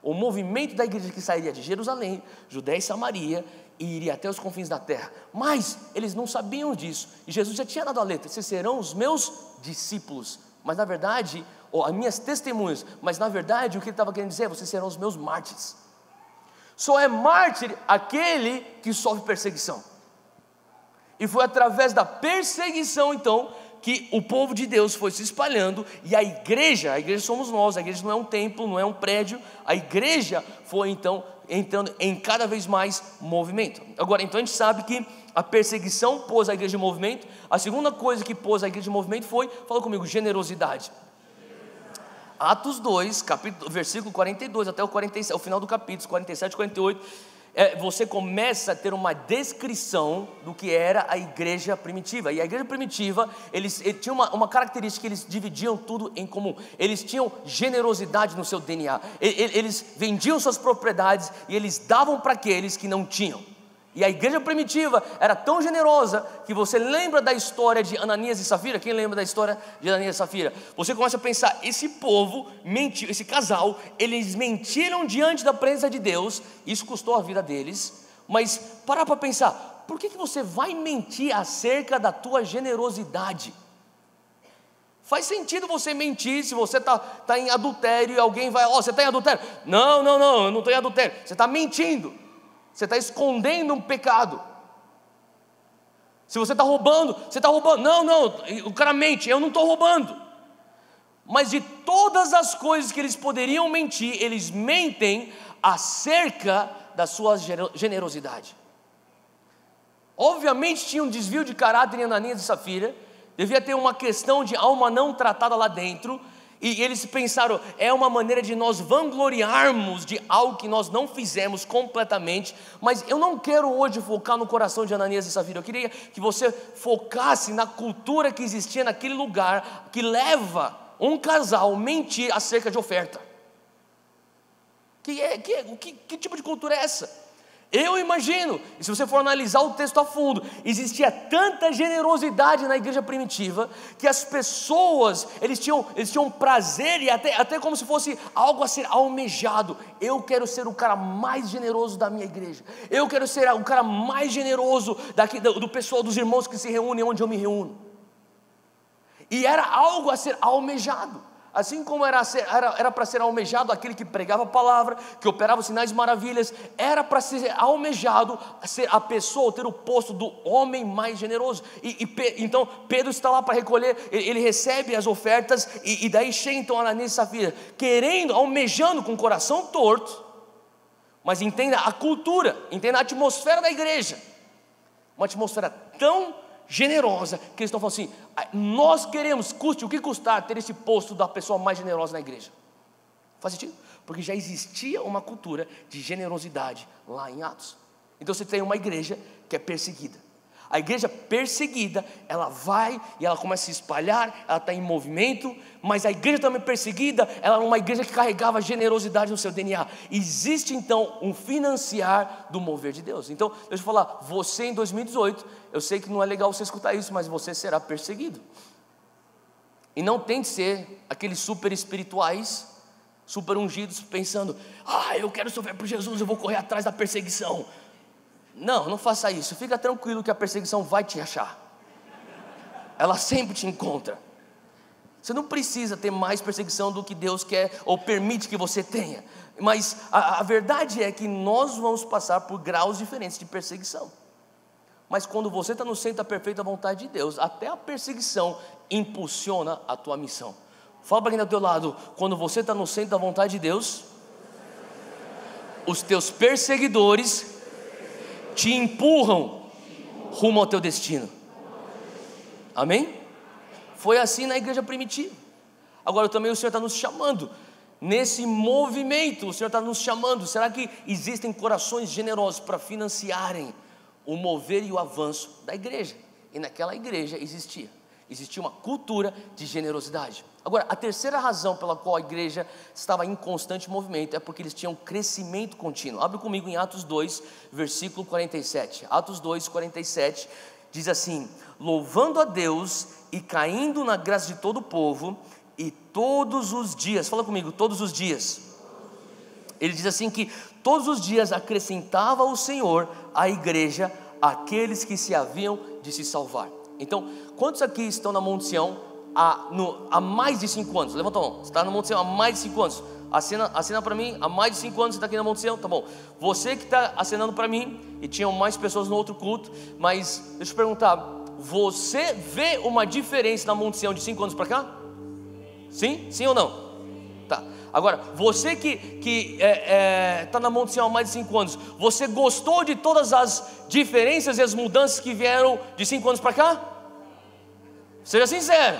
O movimento da igreja que sairia de Jerusalém, Judéia e Samaria, e iria até os confins da terra. Mas eles não sabiam disso, e Jesus já tinha dado a letra: vocês serão os meus discípulos. Mas na verdade, as minhas testemunhas, mas na verdade o que ele estava querendo dizer? Vocês serão os meus mártires. Só é mártir aquele que sofre perseguição. E foi através da perseguição então que o povo de Deus foi se espalhando, e a igreja somos nós, a igreja não é um templo, não é um prédio, a igreja foi então entrando em cada vez mais movimento. Agora, então a gente sabe que a perseguição pôs a igreja em movimento. A segunda coisa que pôs a igreja em movimento foi, fala comigo, generosidade. Atos 2, versículo 42 até o 47, o final do capítulo, 47 e 48, você começa a ter uma descrição do que era a igreja primitiva. E a igreja primitiva, eles tinham uma característica: eles dividiam tudo em comum. Eles tinham generosidade no seu DNA. Eles vendiam suas propriedades e eles davam para aqueles que não tinham. E a igreja primitiva era tão generosa que você lembra da história de Ananias e Safira? Quem lembra da história de Ananias e Safira? Você começa a pensar, esse povo mentiu, esse casal, eles mentiram diante da presença de Deus, isso custou a vida deles. Mas para pensar, por que você vai mentir acerca da tua generosidade? Faz sentido você mentir se você está em adultério e alguém vai, você está em adultério? Não, eu não estou em adultério. Você está mentindo. Você está escondendo um pecado. Se você está roubando, você está roubando. Não, o cara mente, eu não estou roubando. Mas de todas as coisas que eles poderiam mentir, eles mentem acerca da sua generosidade. Obviamente tinha um desvio de caráter em Ananias e Safira. Devia ter uma questão de alma não tratada lá dentro. E eles pensaram, é uma maneira de nós vangloriarmos de algo que nós não fizemos completamente. Mas eu não quero hoje focar no coração de Ananias e Safira. Eu queria que você focasse na cultura que existia naquele lugar, que leva um casal a mentir acerca de oferta. Que tipo de cultura é essa? Eu imagino, e se você for analisar o texto a fundo, existia tanta generosidade na igreja primitiva, que as pessoas, eles tinham prazer, e até como se fosse algo a ser almejado. Eu quero ser o cara mais generoso da minha igreja, eu quero ser o cara mais generoso do pessoal, dos irmãos que se reúnem onde eu me reúno. E era algo a ser almejado. Assim como era para ser almejado aquele que pregava a palavra, que operava sinais e maravilhas, era para ser almejado ser a pessoa, ter o posto do homem mais generoso. Então Pedro está lá para recolher, ele recebe as ofertas, e daí chega então Ananias e Safira, querendo, almejando com o coração torto. Mas entenda a cultura, entenda a atmosfera da igreja, uma atmosfera tão generosa, que eles estão falando assim: nós queremos, custe o que custar, ter esse posto da pessoa mais generosa na igreja. Faz sentido? Porque já existia uma cultura de generosidade lá em Atos. Então você tem uma igreja que é perseguida. A igreja perseguida, ela vai e ela começa a se espalhar, ela está em movimento, mas a igreja também perseguida, ela era uma igreja que carregava generosidade no seu DNA. Existe então um financiar do mover de Deus. Então, deixa eu falar, você em 2018, eu sei que não é legal você escutar isso, mas você será perseguido. E não tente ser aqueles super espirituais, super ungidos, pensando, eu quero sofrer por Jesus, eu vou correr atrás da perseguição. Não faça isso, fica tranquilo que a perseguição vai te achar. Ela sempre te encontra. Você não precisa ter mais perseguição do que Deus quer ou permite que você tenha. Mas a verdade é que nós vamos passar por graus diferentes de perseguição. Mas quando você está no centro da perfeita vontade de Deus, até a perseguição impulsiona a tua missão. Fala para quem está do teu lado, quando você está no centro da vontade de Deus, os teus perseguidores te empurram rumo ao teu destino. Amém? Foi assim na igreja primitiva. Agora também o Senhor está nos chamando. Nesse movimento, o Senhor está nos chamando. Será que existem corações generosos para financiarem o mover e o avanço da igreja? E naquela igreja existia uma cultura de generosidade. Agora, a terceira razão pela qual a igreja estava em constante movimento é porque eles tinham crescimento contínuo. Abre comigo em Atos 2, versículo 47. Atos 2, 47 diz assim: louvando a Deus e caindo na graça de todo o povo, e todos os dias, fala comigo, todos os dias. Ele diz assim que todos os dias acrescentava o Senhor à igreja aqueles que se haviam de se salvar. Então, quantos aqui estão na Monte Sião há mais de 5 anos? Levanta a mão. Você está na Monte Sião há mais de 5 anos? Acena para mim, há mais de 5 anos você está aqui na Monte Sião? Tá bom. Você que está acenando para mim, e tinham mais pessoas no outro culto, mas deixa eu te perguntar, você vê uma diferença na Monte Sião de 5 anos para cá? Sim? Sim ou não? Tá. Agora, você que está na Monte Sião há mais de 5 anos, você gostou de todas as diferenças e as mudanças que vieram de 5 anos para cá? Seja sincero.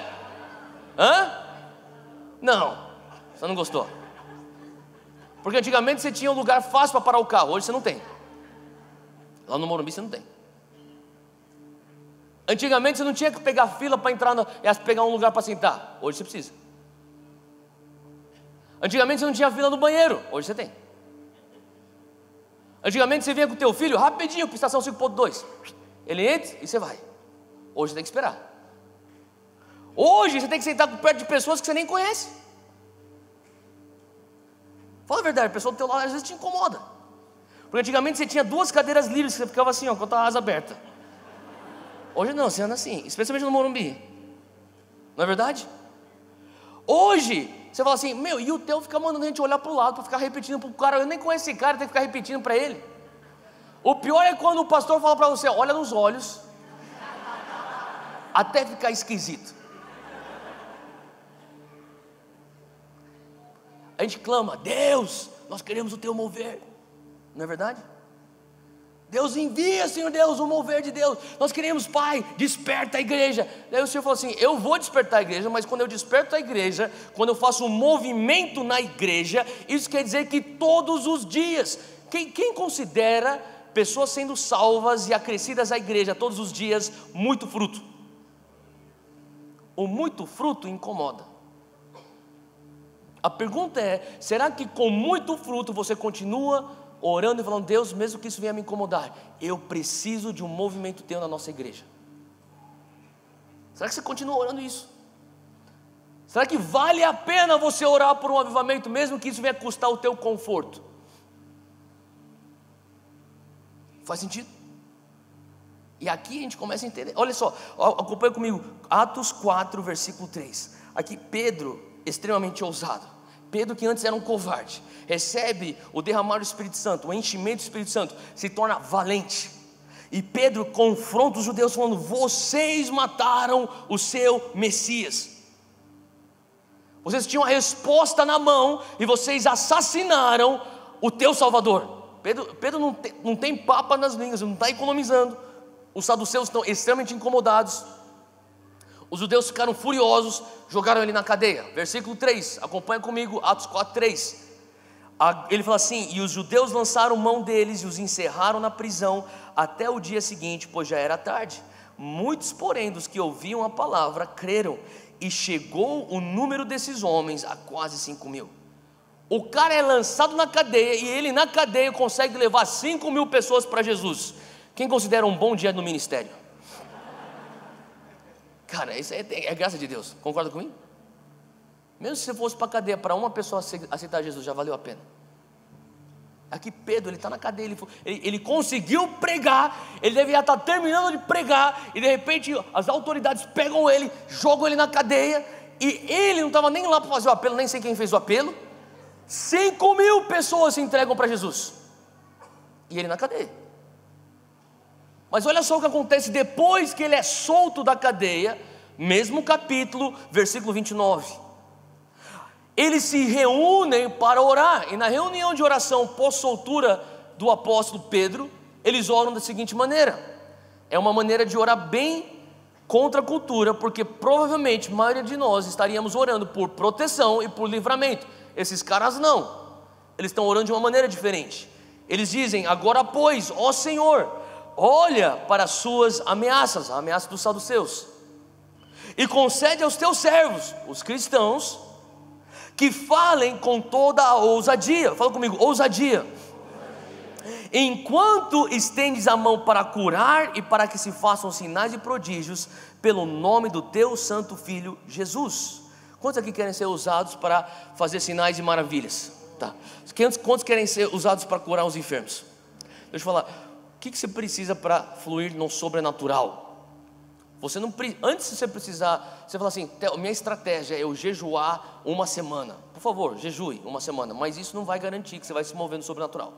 Não, você não gostou. Porque antigamente você tinha um lugar fácil para parar o carro, hoje você não tem. Lá no Morumbi você não tem. Antigamente você não tinha que pegar fila para entrar, pegar um lugar para sentar, hoje você precisa. Antigamente você não tinha fila no banheiro, hoje você tem. Antigamente você vinha com o teu filho rapidinho para a estação 5.2, ele entra e você vai. Hoje você tem que esperar. Hoje você tem que sentar perto de pessoas que você nem conhece. Fala a verdade, a pessoa do teu lado às vezes te incomoda. Porque antigamente você tinha 2 cadeiras livres, que você ficava assim, com a asa aberta. Hoje não, você anda assim, especialmente no Morumbi. Não é verdade? Hoje você fala assim, e o teu fica mandando a gente olhar para o lado, para ficar repetindo para o cara, eu nem conheço esse cara, tem que ficar repetindo para ele. O pior é quando o pastor fala para você, olha nos olhos, até ficar esquisito. A gente clama, Deus, nós queremos o teu mover, não é verdade? Deus envia, Senhor Deus, o mover de Deus, nós queremos, Pai, desperta a igreja. Daí o Senhor falou assim, eu vou despertar a igreja, mas quando eu desperto a igreja, quando eu faço um movimento na igreja, isso quer dizer que todos os dias, quem considera pessoas sendo salvas e acrescidas à igreja todos os dias, muito fruto? O muito fruto incomoda. A pergunta é, será que com muito fruto você continua orando e falando, Deus, mesmo que isso venha me incomodar, eu preciso de um movimento teu na nossa igreja? Será que você continua orando isso? Será que vale a pena você orar por um avivamento, mesmo que isso venha custar o teu conforto? Faz sentido? E aqui a gente começa a entender. Olha só, acompanha comigo, Atos 4, versículo 3. Aqui Pedro, extremamente ousado, Pedro, que antes era um covarde, recebe o derramar do Espírito Santo, o enchimento do Espírito Santo, se torna valente. E Pedro confronta os judeus falando, vocês mataram o seu Messias. Vocês tinham a resposta na mão e vocês assassinaram o teu Salvador. Pedro não tem papa nas línguas, não está economizando. Os saduceus estão extremamente incomodados. Os judeus ficaram furiosos, jogaram ele na cadeia. Versículo 3, acompanha comigo, Atos 4, 3. Ele fala assim: e os judeus lançaram mão deles e os encerraram na prisão até o dia seguinte, pois já era tarde. Muitos, porém, dos que ouviam a palavra creram, e chegou o número desses homens a quase 5.000. O cara é lançado na cadeia, e ele na cadeia consegue levar 5.000 pessoas para Jesus. Quem considera um bom dia no ministério? Cara, isso é graça de Deus, concorda comigo? Mesmo se você fosse para a cadeia, para uma pessoa aceitar Jesus, já valeu a pena. Aqui Pedro, ele está na cadeia, ele conseguiu pregar, ele deveria estar terminando de pregar, e de repente as autoridades pegam ele, jogam ele na cadeia, e ele não estava nem lá para fazer o apelo, nem sei quem fez o apelo. 5.000 pessoas se entregam para Jesus, e ele na cadeia. Mas olha só o que acontece depois que ele é solto da cadeia, mesmo capítulo, versículo 29. Eles se reúnem para orar, e na reunião de oração pós-soltura do apóstolo Pedro, eles oram da seguinte maneira. É uma maneira de orar bem contra a cultura, porque provavelmente a maioria de nós estaríamos orando por proteção e por livramento. Esses caras não, eles estão orando de uma maneira diferente. Eles dizem: agora pois, ó Senhor, olha para as suas ameaças, a ameaça dos saduceus, e concede aos teus servos, os cristãos, que falem com toda a ousadia. Fala comigo, ousadia. Enquanto estendes a mão para curar e para que se façam sinais e prodígios pelo nome do teu santo Filho Jesus. Quantos aqui querem ser usados para fazer sinais e maravilhas? Tá. Quantos querem ser usados para curar os enfermos? Deixa eu falar, o que você precisa para fluir no sobrenatural? Você não, antes de você precisar, você fala assim: minha estratégia é eu jejuar uma semana. Por favor, jejue uma semana, mas isso não vai garantir que você vai se mover no sobrenatural.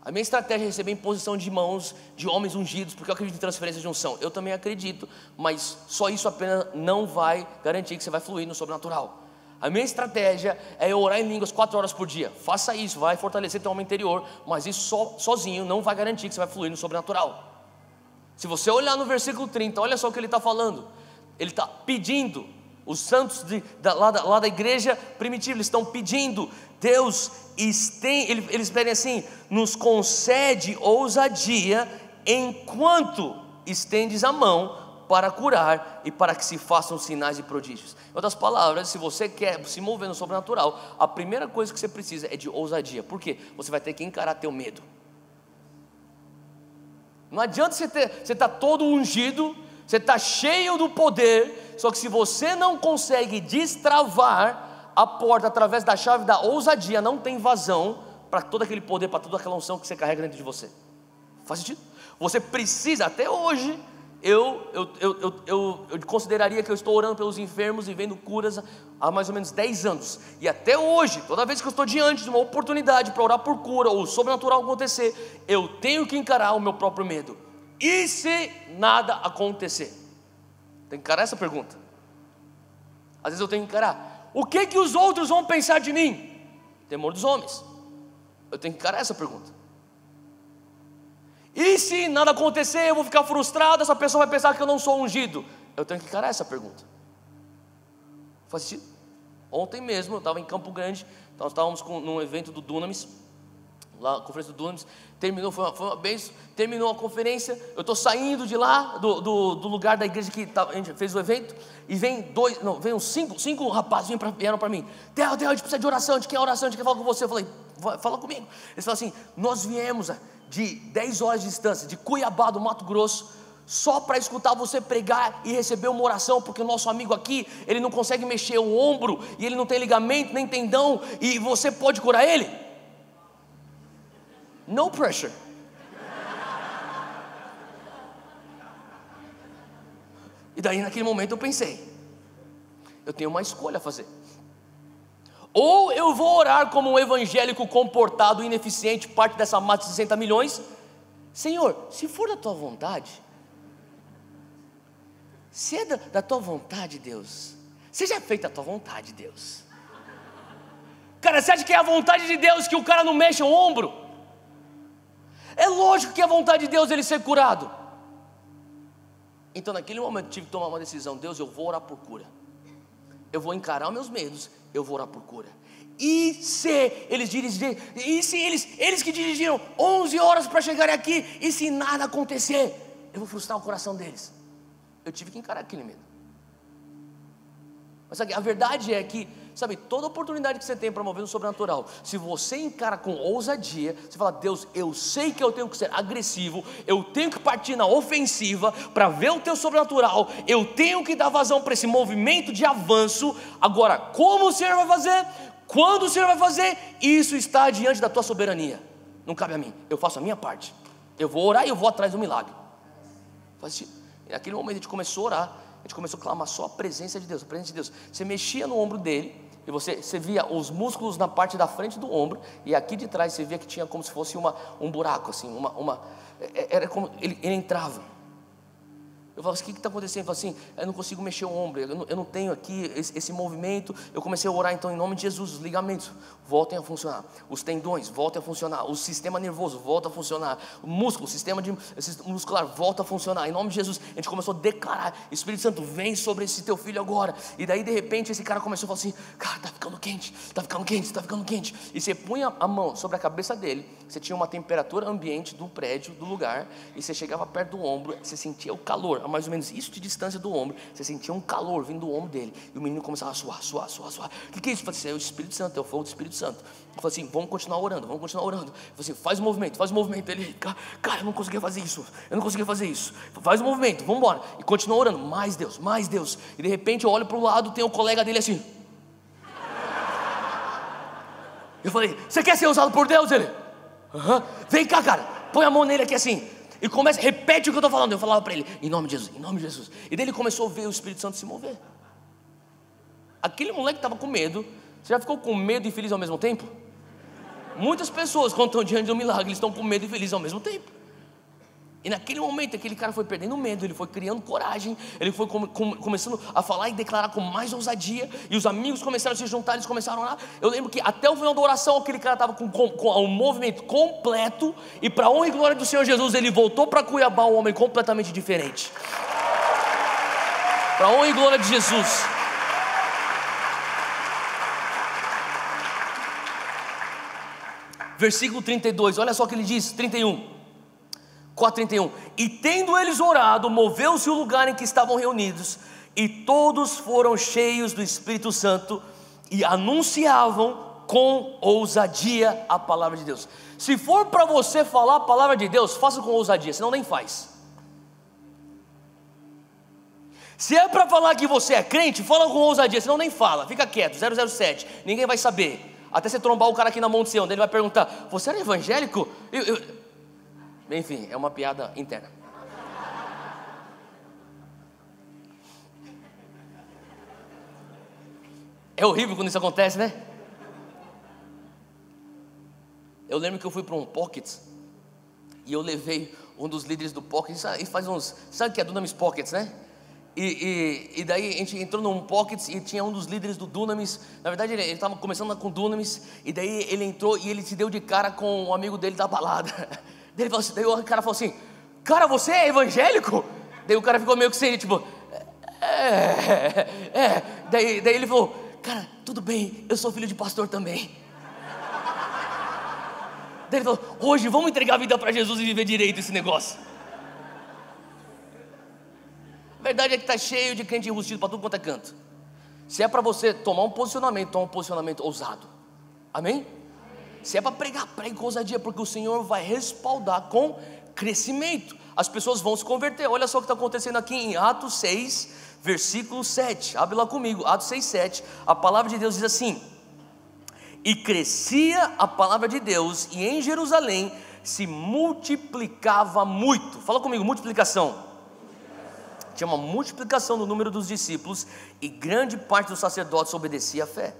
A minha estratégia é receber imposição de mãos de homens ungidos, porque eu acredito em transferência de unção. Eu também acredito, mas só isso apenas não vai garantir que você vai fluir no sobrenatural. A minha estratégia é eu orar em línguas 4 horas por dia. Faça isso, vai fortalecer teu homem interior, mas isso sozinho não vai garantir que você vai fluir no sobrenatural. Se você olhar no versículo 30, olha só o que ele está falando. Ele está pedindo, os santos lá da igreja primitiva, eles estão pedindo: Deus, eles pedem assim: nos concede ousadia enquanto estendes a mão para curar e para que se façam sinais e prodígios. Em outras palavras, se você quer se mover no sobrenatural, a primeira coisa que você precisa é de ousadia. Por quê? Você vai ter que encarar teu medo. Não adianta você estar todo ungido, você está cheio do poder, só que se você não consegue destravar a porta através da chave da ousadia, não tem vazão para todo aquele poder, para toda aquela unção que você carrega dentro de você. Faz sentido? Você precisa, até hoje, eu consideraria que eu estou orando pelos enfermos e vendo curas há mais ou menos 10 anos, e até hoje, toda vez que eu estou diante de uma oportunidade para orar por cura ou sobrenatural acontecer, eu tenho que encarar o meu próprio medo. E se nada acontecer? Tem que encarar essa pergunta. Às vezes eu tenho que encarar: o que os outros vão pensar de mim? Temor dos homens. Eu tenho que encarar essa pergunta. E se nada acontecer, eu vou ficar frustrado, essa pessoa vai pensar que eu não sou ungido? Eu tenho que encarar essa pergunta. Faz sentido? Ontem mesmo eu estava em Campo Grande, nós estávamos num evento do Dunamis, lá, a conferência do Dunamis, terminou, foi uma bênção, terminou a conferência, eu estou saindo de lá, do lugar da igreja que a gente fez o evento, e vem uns cinco rapazes vieram para mim: Theo, a gente precisa de oração, a gente quer oração, a gente quer falar com você. Eu falei: fala comigo. Eles falaram assim: nós viemos de 10 horas de distância, de Cuiabá, do Mato Grosso, só para escutar você pregar e receber uma oração, porque o nosso amigo aqui, ele não consegue mexer o ombro, e ele não tem ligamento, nem tendão, e você pode curar ele? No pressure. E daí naquele momento eu pensei: eu tenho uma escolha a fazer. Ou eu vou orar como um evangélico comportado, ineficiente, parte dessa massa de 60 milhões. Senhor, se for da tua vontade, se é da tua vontade, Deus, seja feita a tua vontade, Deus. Cara, você acha que é a vontade de Deus que o cara não mexa o ombro? É lógico que é a vontade de Deus ele ser curado. Então naquele momento eu tive que tomar uma decisão: Deus, eu vou orar por cura. eu vou encarar os meus medos, eu vou orar por cura. E se eles que dirigiram 11 horas para chegarem aqui, e se nada acontecer, eu vou frustrar o coração deles. Eu tive que encarar aquele medo. Mas sabe, a verdade é que, sabe, toda oportunidade que você tem para mover no sobrenatural, se você encara com ousadia, você fala: Deus, eu sei que eu tenho que ser agressivo, eu tenho que partir na ofensiva para ver o teu sobrenatural, eu tenho que dar vazão para esse movimento de avanço. Agora, como o Senhor vai fazer? Quando o Senhor vai fazer? Isso está diante da tua soberania, não cabe a mim. Eu faço a minha parte, eu vou orar e eu vou atrás do milagre. E naquele momento a gente começou a orar, a gente começou a clamar só a presença de Deus, a presença de Deus. Você mexia no ombro dele e você via os músculos na parte da frente do ombro, e aqui de trás você via que tinha como se fosse um buraco assim, era como ele entrava. Eu falava assim: o que está acontecendo? Eu falava assim: eu não consigo mexer o ombro, eu não tenho aqui esse movimento. Eu comecei a orar, então, em nome de Jesus, os ligamentos voltem a funcionar, os tendões voltem a funcionar, o sistema nervoso volta a funcionar, o músculo, o sistema muscular volta a funcionar, em nome de Jesus. A gente começou a declarar: Espírito Santo, vem sobre esse teu filho agora. E daí de repente esse cara começou a falar assim: cara, está ficando quente, está ficando quente, está ficando quente. E você punha a mão sobre a cabeça dele, você tinha uma temperatura ambiente do prédio, do lugar, e você chegava perto do ombro, você sentia o calor, a mais ou menos isso de distância do ombro, você sentia um calor vindo do ombro dele, e o menino começava a suar. O que é isso? Eu falei assim: é o Espírito Santo, é o fogo do Espírito Santo. Eu falei assim: vamos continuar orando. Eu falei assim: faz o movimento. Ele: cara, eu não conseguia fazer isso, faz o movimento, vamos embora. E continua orando: mais Deus. E de repente eu olho para o lado, tem o colega dele assim. Eu falei: você quer ser usado por Deus? Ele: vem cá, cara, põe a mão nele aqui assim, e começa, repete o que eu estou falando. Eu falava para ele: em nome de Jesus. E daí ele começou a ver o Espírito Santo se mover. Aquele moleque estava com medo. Você já ficou com medo e feliz ao mesmo tempo? Muitas pessoas, quando estão diante de um milagre, eles estão com medo e felizes ao mesmo tempo. E naquele momento, aquele cara foi perdendo medo, ele foi criando coragem, ele foi começando a falar e declarar com mais ousadia, e os amigos começaram a se juntar, eles começaram a orar. Eu lembro que até o final da oração, aquele cara estava com um movimento completo, e para a honra e glória do Senhor Jesus, ele voltou para Cuiabá um homem completamente diferente. Para a honra e glória de Jesus. Versículo 32, olha só o que ele diz, 4:31. E tendo eles orado, moveu-se o lugar em que estavam reunidos, e todos foram cheios do Espírito Santo, e anunciavam com ousadia a palavra de Deus. Se for para você falar a palavra de Deus, faça com ousadia, senão nem faz. Se é para falar que você é crente, fala com ousadia, senão nem fala, fica quieto, 007, ninguém vai saber. Até você trombar o cara aqui na Monte Sião, ele vai perguntar: você era evangélico? Enfim, é uma piada interna. É horrível quando isso acontece, né? Eu lembro que eu fui para um Pockets, e eu levei um dos líderes do Pockets, e faz uns, sabe o que é Dunamis Pockets, né? E daí a gente entrou num Pockets e tinha um dos líderes do Dunamis. Na verdade ele estava começando com o Dunamis, e daí ele entrou e ele se deu de cara com um amigo dele da balada. Daí o cara falou assim: cara, você é evangélico? Daí o cara ficou meio que sem, tipo, Daí ele falou: cara, tudo bem, eu sou filho de pastor também. Daí ele falou: hoje vamos entregar a vida para Jesus e viver direito esse negócio. A verdade é que está cheio de crente enrustido para tudo quanto é canto. Se é para você tomar um posicionamento, toma um posicionamento ousado. Amém? Se é para pregar, pregue com ousadia, porque o Senhor vai respaldar com crescimento. As pessoas vão se converter. Olha só o que está acontecendo aqui em Atos 6, versículo 7. Abre lá comigo, Atos 6, 7. A palavra de Deus diz assim: e crescia a palavra de Deus, e em Jerusalém se multiplicava muito. Fala comigo, multiplicação. Tinha uma multiplicação no número dos discípulos, e grande parte dos sacerdotes obedecia à fé.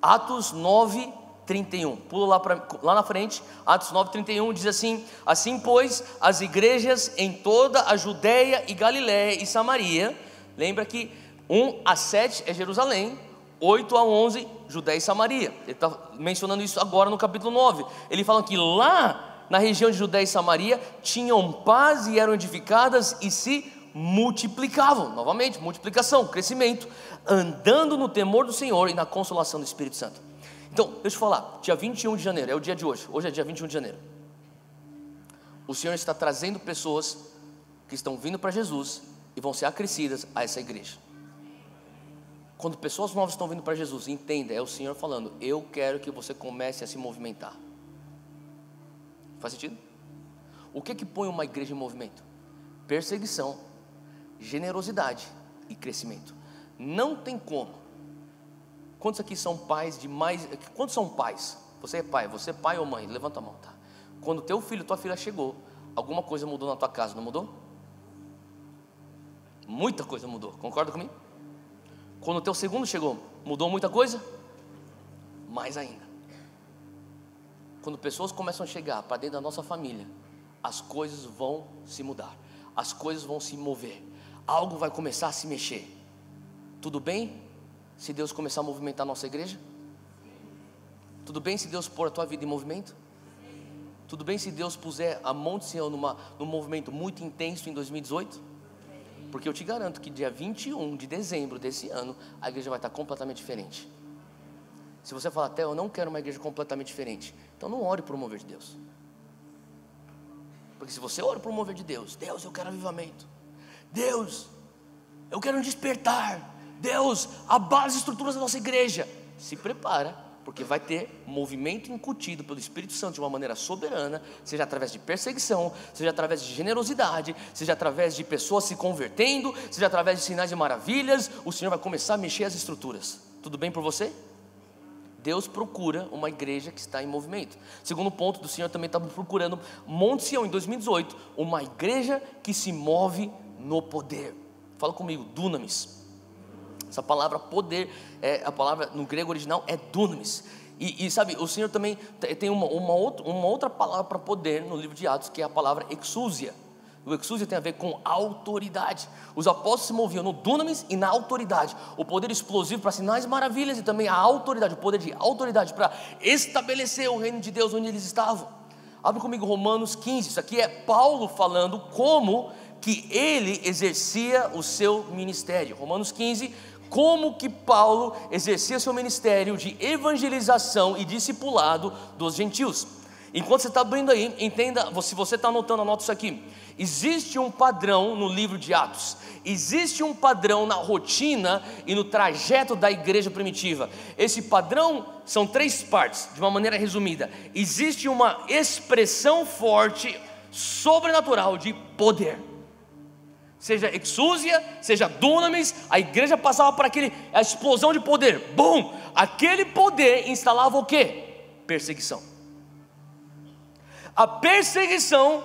Atos 9, 31, pula lá na frente. Atos 9, 31 diz assim: assim pois as igrejas em toda a Judéia e Galiléia e Samaria, lembra que 1 a 7 é Jerusalém, 8 a 11 Judéia e Samaria. Ele está mencionando isso agora no capítulo 9. Ele fala que lá na região de Judéia e Samaria tinham paz e eram edificadas e se multiplicavam. Novamente, multiplicação, crescimento, andando no temor do Senhor e na consolação do Espírito Santo. Então, deixa eu te falar, dia 21 de janeiro, é o dia de hoje. Hoje é dia 21 de janeiro. O Senhor está trazendo pessoas que estão vindo para Jesus e vão ser acrescidas a essa igreja. Quando pessoas novas estão vindo para Jesus, entenda, é o Senhor falando: eu quero que você comece a se movimentar. Faz sentido? O que põe uma igreja em movimento? Perseguição, generosidade e crescimento. Não tem como. Quantos aqui são pais de mais... Quantos são pais? Você é pai ou mãe? Levanta a mão, tá? Quando teu filho, tua filha chegou, alguma coisa mudou na tua casa, não mudou? Muita coisa mudou, concorda comigo? Quando o teu segundo chegou, mudou muita coisa? Mais ainda. Quando pessoas começam a chegar para dentro da nossa família, as coisas vão se mudar, as coisas vão se mover, algo vai começar a se mexer. Tudo bem se Deus começar a movimentar a nossa igreja? Tudo bem se Deus pôr a tua vida em movimento? Tudo bem se Deus puser a Monte Sião num movimento muito intenso em 2018? Porque eu te garanto que dia 21 de dezembro desse ano, a igreja vai estar completamente diferente. Se você falar: até eu não quero uma igreja completamente diferente, então não ore por um mover de Deus. Porque se você ora por um mover de Deus: Deus, eu quero avivamento, Deus, eu quero um despertar, Deus, abala as estruturas da nossa igreja, se prepara, porque vai ter movimento incutido pelo Espírito Santo de uma maneira soberana, seja através de perseguição, seja através de generosidade, seja através de pessoas se convertendo, seja através de sinais e maravilhas. O Senhor vai começar a mexer as estruturas. Tudo bem por você? Deus procura uma igreja que está em movimento. Segundo ponto, do Senhor também estava procurando Monte Sião em 2018, uma igreja que se move no poder. Fala comigo, dunamis. Essa palavra poder, a palavra no grego original é dunamis. E sabe, o Senhor também tem uma outra palavra para poder no livro de Atos, que é a palavra exousia. O exousia tem a ver com autoridade. Os apóstolos se moviam no dunamis e na autoridade. O poder explosivo para sinais e maravilhas, e também a autoridade, o poder de autoridade para estabelecer o reino de Deus onde eles estavam. Abre comigo Romanos 15, isso aqui é Paulo falando como que ele exercia o seu ministério. Romanos 15, como que Paulo exercia seu ministério de evangelização e discipulado dos gentios. Enquanto você está abrindo aí, entenda, se você está anotando, anota isso aqui. Existe um padrão no livro de Atos, existe um padrão na rotina e no trajeto da igreja primitiva. Esse padrão são 3 partes, de uma maneira resumida. Existe uma expressão forte, sobrenatural de poder. Seja exousia, seja dunamis, a igreja passava por a explosão de poder. Bum! Aquele poder instalava o quê? Perseguição. A perseguição,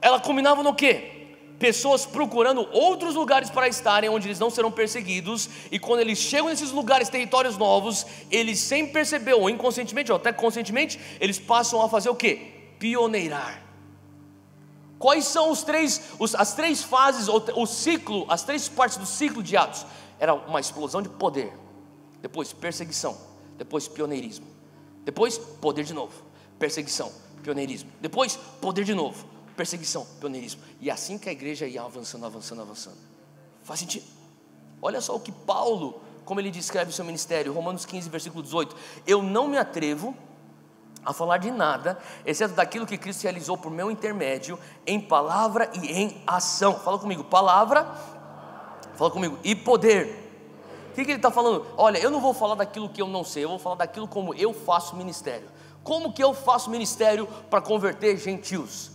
ela culminava no quê? Pessoas procurando outros lugares para estarem, onde eles não serão perseguidos. E quando eles chegam nesses lugares, territórios novos, eles sem perceber, ou inconscientemente, ou até conscientemente, eles passam a fazer o quê? Pioneirar. Quais são as 3 fases, o ciclo, as 3 partes do ciclo de Atos? Era uma explosão de poder, depois perseguição, depois pioneirismo, depois poder de novo, perseguição, pioneirismo, depois poder de novo, perseguição, pioneirismo. E assim que a igreja ia avançando. Faz sentido? Olha só o que Paulo, como ele descreve o seu ministério, Romanos 15, versículo 18: eu não me atrevo a falar de nada, exceto daquilo que Cristo realizou por meu intermédio, em palavra e em ação. Fala comigo, palavra, fala comigo, e poder. O que ele está falando? Olha, eu não vou falar daquilo que eu não sei, eu vou falar daquilo como eu faço ministério. Como que eu faço ministério para converter gentios?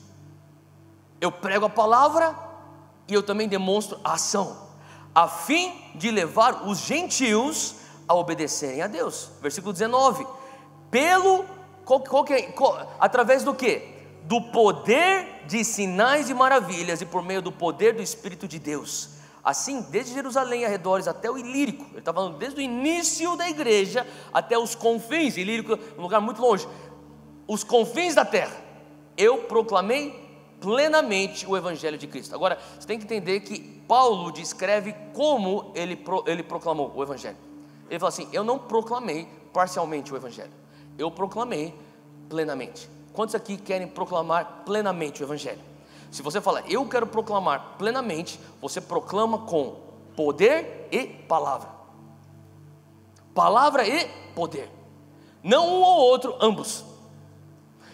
Eu prego a palavra e eu também demonstro a ação, a fim de levar os gentios a obedecerem a Deus. Versículo 19, através do que? Do poder de sinais e maravilhas e por meio do poder do Espírito de Deus. Assim, desde Jerusalém e arredores até o Ilírico, ele está falando desde o início da igreja até os confins, Ilírico, um lugar muito longe, os confins da terra, eu proclamei plenamente o Evangelho de Cristo. Agora, você tem que entender que Paulo descreve como ele proclamou o Evangelho. Ele fala assim: eu não proclamei parcialmente o Evangelho, eu proclamei plenamente. Quantos aqui querem proclamar plenamente o Evangelho? Se você fala, eu quero proclamar plenamente, você proclama com poder e palavra. Palavra e poder. Não um ou outro, ambos.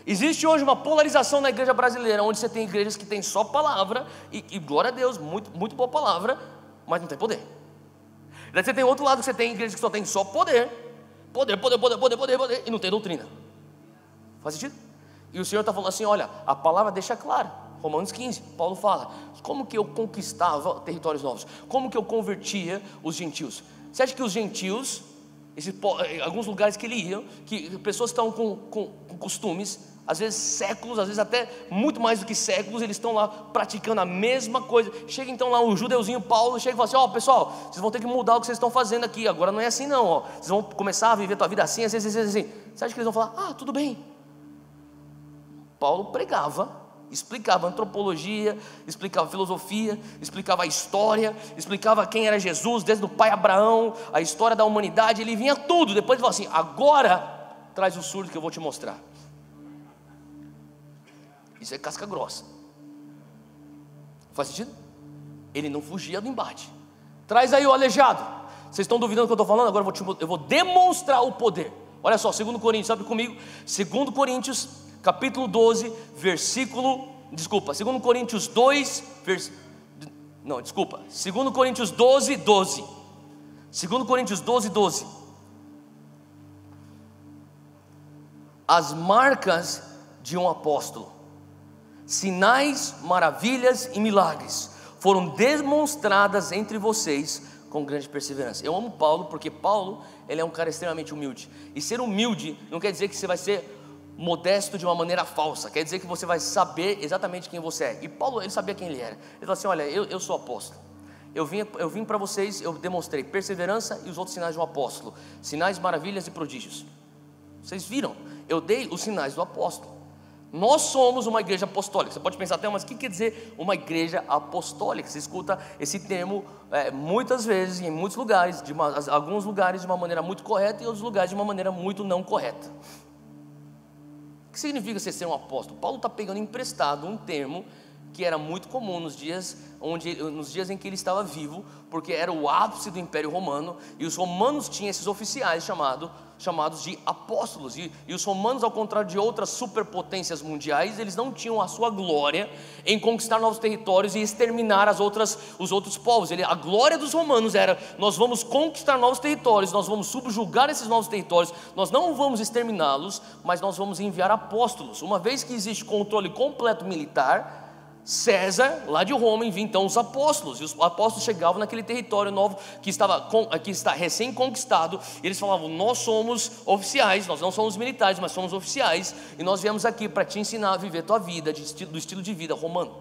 Existe hoje uma polarização na igreja brasileira, onde você tem igrejas que tem só palavra, e glória a Deus, muito, muito boa palavra, mas não tem poder. Daí você tem outro lado, que você tem igrejas que só tem só poder, e não tem doutrina. Faz sentido? E o Senhor está falando assim, olha, a palavra deixa claro. Romanos 15, Paulo fala, como que eu conquistava territórios novos? Como que eu convertia os gentios? Você acha que os gentios, alguns lugares que ele ia, que pessoas estão com costumes, às vezes séculos, às vezes até muito mais do que séculos, eles estão lá praticando a mesma coisa. Chega então lá um judeuzinho, Paulo, chega e fala assim, ó, pessoal, vocês vão ter que mudar o que vocês estão fazendo aqui, agora não é assim não, ó. Vocês vão começar a viver a tua vida assim. Você acha que eles vão falar, ah, tudo bem? Paulo pregava, explicava antropologia, explicava filosofia, explicava a história, explicava quem era Jesus, desde o pai Abraão, a história da humanidade, ele vinha tudo. Depois ele falou assim, agora traz o surdo que eu vou te mostrar. Isso é casca grossa. Faz sentido? Ele não fugia do embate. Traz aí o aleijado. Vocês estão duvidando do que eu estou falando? Agora eu vou demonstrar o poder. Olha só, 2 Coríntios, sabe comigo? 2 Coríntios capítulo 12, versículo, 2 Coríntios 2, 2 Coríntios 12, 12. 2 Coríntios 12, 12. As marcas de um apóstolo, sinais, maravilhas e milagres foram demonstradas entre vocês com grande perseverança. Eu amo Paulo, porque Paulo, ele é um cara extremamente humilde. E ser humilde não quer dizer que você vai ser modesto de uma maneira falsa, quer dizer que você vai saber exatamente quem você é. E Paulo, ele sabia quem ele era. Ele falou assim, olha, eu sou apóstolo, eu vim para vocês, eu demonstrei perseverança e os outros sinais de um apóstolo, sinais, maravilhas e prodígios. Vocês viram, eu dei os sinais do apóstolo. Nós somos uma igreja apostólica. Você pode pensar até, mas o que quer dizer uma igreja apostólica? Você escuta esse termo muitas vezes, em muitos lugares, alguns lugares de uma maneira muito correta e outros lugares de uma maneira muito não correta. O que significa você ser um apóstolo? Paulo está pegando emprestado um termo que era muito comum nos dias em que ele estava vivo, porque era o ápice do Império Romano, e os romanos tinham esses oficiais chamados de apóstolos, e os romanos, ao contrário de outras superpotências mundiais, eles não tinham a sua glória em conquistar novos territórios e exterminar os outros povos. A glória dos romanos era, nós vamos conquistar novos territórios, nós vamos subjugar esses novos territórios, nós não vamos exterminá-los, mas nós vamos enviar apóstolos. Uma vez que existe controle completo militar, César, lá de Roma, envia então os apóstolos, e os apóstolos chegavam naquele território novo que está recém-conquistado, e eles falavam, nós somos oficiais, nós não somos militares, mas somos oficiais, e nós viemos aqui para te ensinar a viver a tua vida, do estilo de vida romano.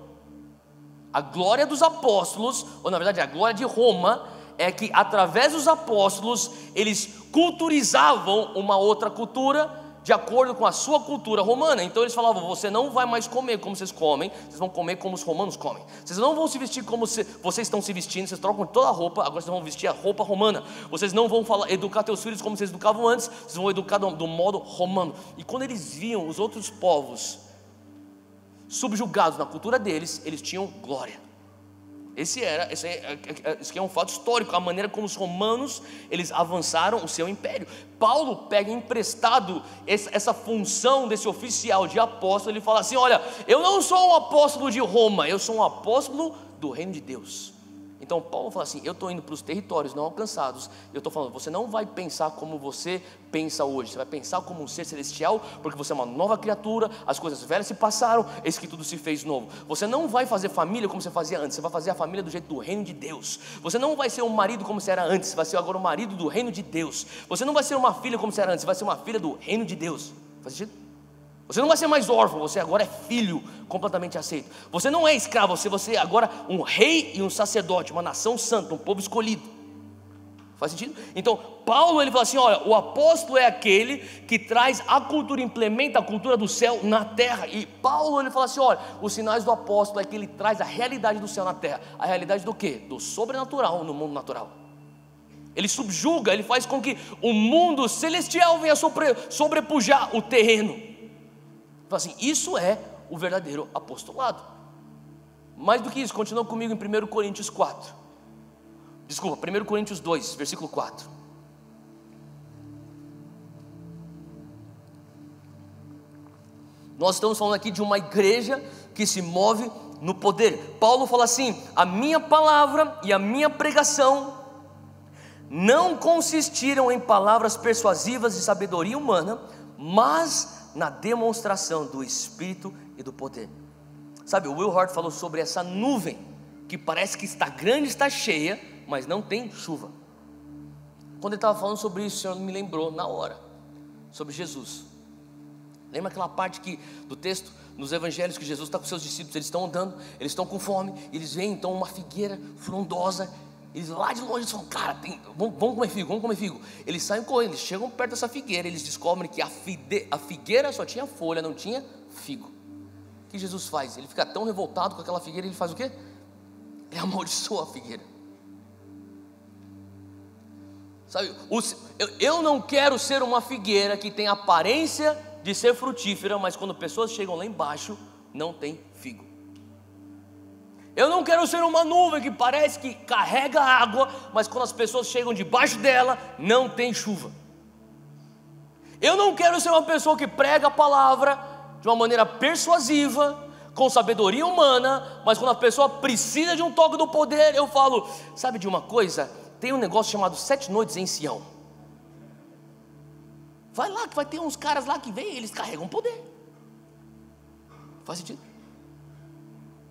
A glória dos apóstolos, ou na verdade a glória de Roma, é que através dos apóstolos, eles culturizavam uma outra cultura, de acordo com a sua cultura romana. Então eles falavam, você não vai mais comer como vocês comem, vocês vão comer como os romanos comem. Vocês não vão se vestir como vocês estão se vestindo, vocês trocam toda a roupa, agora vocês vão vestir a roupa romana. Vocês não vão educar teus filhos como vocês educavam antes, vocês vão educar do modo romano. E quando eles viam os outros povos subjugados na cultura deles, eles tinham glória. Esse é um fato histórico, a maneira como os romanos, eles avançaram o seu império. Paulo pega emprestado essa função desse oficial de apóstolo, ele fala assim, olha, eu não sou um apóstolo de Roma, eu sou um apóstolo do reino de Deus. Então Paulo fala assim, eu estou indo para os territórios não alcançados, eu estou falando, você não vai pensar como você pensa hoje, você vai pensar como um ser celestial, porque você é uma nova criatura, as coisas velhas se passaram, eis que tudo se fez novo. Você não vai fazer família como você fazia antes, você vai fazer a família do jeito do reino de Deus. Você não vai ser um marido como você era antes, você vai ser agora um marido do reino de Deus. Você não vai ser uma filha como você era antes, você vai ser uma filha do reino de Deus. Faz sentido? Você não vai ser mais órfão, você agora é filho completamente aceito. Você não é escravo, você é agora um rei e um sacerdote, uma nação santa, um povo escolhido. Faz sentido? Então Paulo, ele fala assim, olha, o apóstolo é aquele que traz a cultura, implementa a cultura do céu na terra. E Paulo, ele fala assim, olha, os sinais do apóstolo é que ele traz a realidade do céu na terra. A realidade do quê? Do sobrenatural no mundo natural. Ele subjuga, ele faz com que o mundo celestial venha sobrepujar o terreno. Então assim, isso é o verdadeiro apostolado. Mais do que isso, continua comigo em 1 Coríntios 4. Desculpa, 1 Coríntios 2, versículo 4. Nós estamos falando aqui de uma igreja que se move no poder. Paulo fala assim: a minha palavra e a minha pregação não consistiram em palavras persuasivas de sabedoria humana, mas na demonstração do Espírito e do poder. Sabe, o Will Hort falou sobre essa nuvem que parece que está grande, está cheia, mas não tem chuva. Quando ele estava falando sobre isso, o Senhor me lembrou na hora sobre Jesus. Lembra aquela parte do texto nos evangelhos que Jesus está com seus discípulos, eles estão andando, eles estão com fome, eles veem então uma figueira frondosa, eles lá de longe falam: cara, vamos comer figo, vamos comer figo. Eles saem correndo, eles chegam perto dessa figueira, eles descobrem que a figueira só tinha folha, não tinha figo. O que Jesus faz? Ele fica tão revoltado com aquela figueira, ele faz o quê? Ele amaldiçoa a figueira. Sabe, eu não quero ser uma figueira que tem aparência de ser frutífera, mas quando pessoas chegam lá embaixo, não tem figo. Eu não quero ser uma nuvem que parece que carrega água, mas quando as pessoas chegam debaixo dela, não tem chuva. Eu não quero ser uma pessoa que prega a palavra de uma maneira persuasiva, com sabedoria humana, mas quando a pessoa precisa de um toque do poder, eu falo: sabe de uma coisa? Tem um negócio chamado 7 noites em Sião. Vai lá que vai ter uns caras lá que vêm, eles carregam poder. Faz sentido?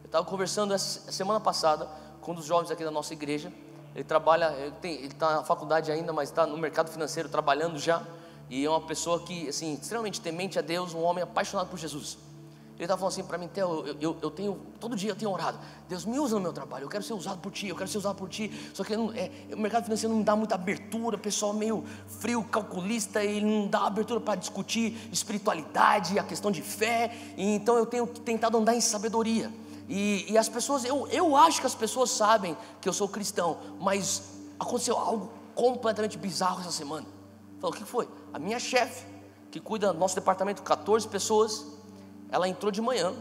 Eu estava conversando essa semana passada com um dos jovens aqui da nossa igreja. Ele trabalha, ele está na faculdade ainda, mas está no mercado financeiro trabalhando já. E é uma pessoa que, assim, extremamente temente a Deus, um homem apaixonado por Jesus. Ele estava falando assim para mim: Theo, eu tenho, todo dia eu tenho orado: Deus, me usa no meu trabalho, eu quero ser usado por Ti, eu quero ser usado por Ti. Só que o mercado financeiro não me dá muita abertura, o pessoal meio frio, calculista, e não dá abertura para discutir espiritualidade, a questão de fé. E então eu tenho tentado andar em sabedoria. E as pessoas, eu acho que as pessoas sabem que eu sou cristão, mas aconteceu algo completamente bizarro essa semana. Falou: o que foi? A minha chefe, que cuida do nosso departamento, 14 pessoas, ela entrou de manhã,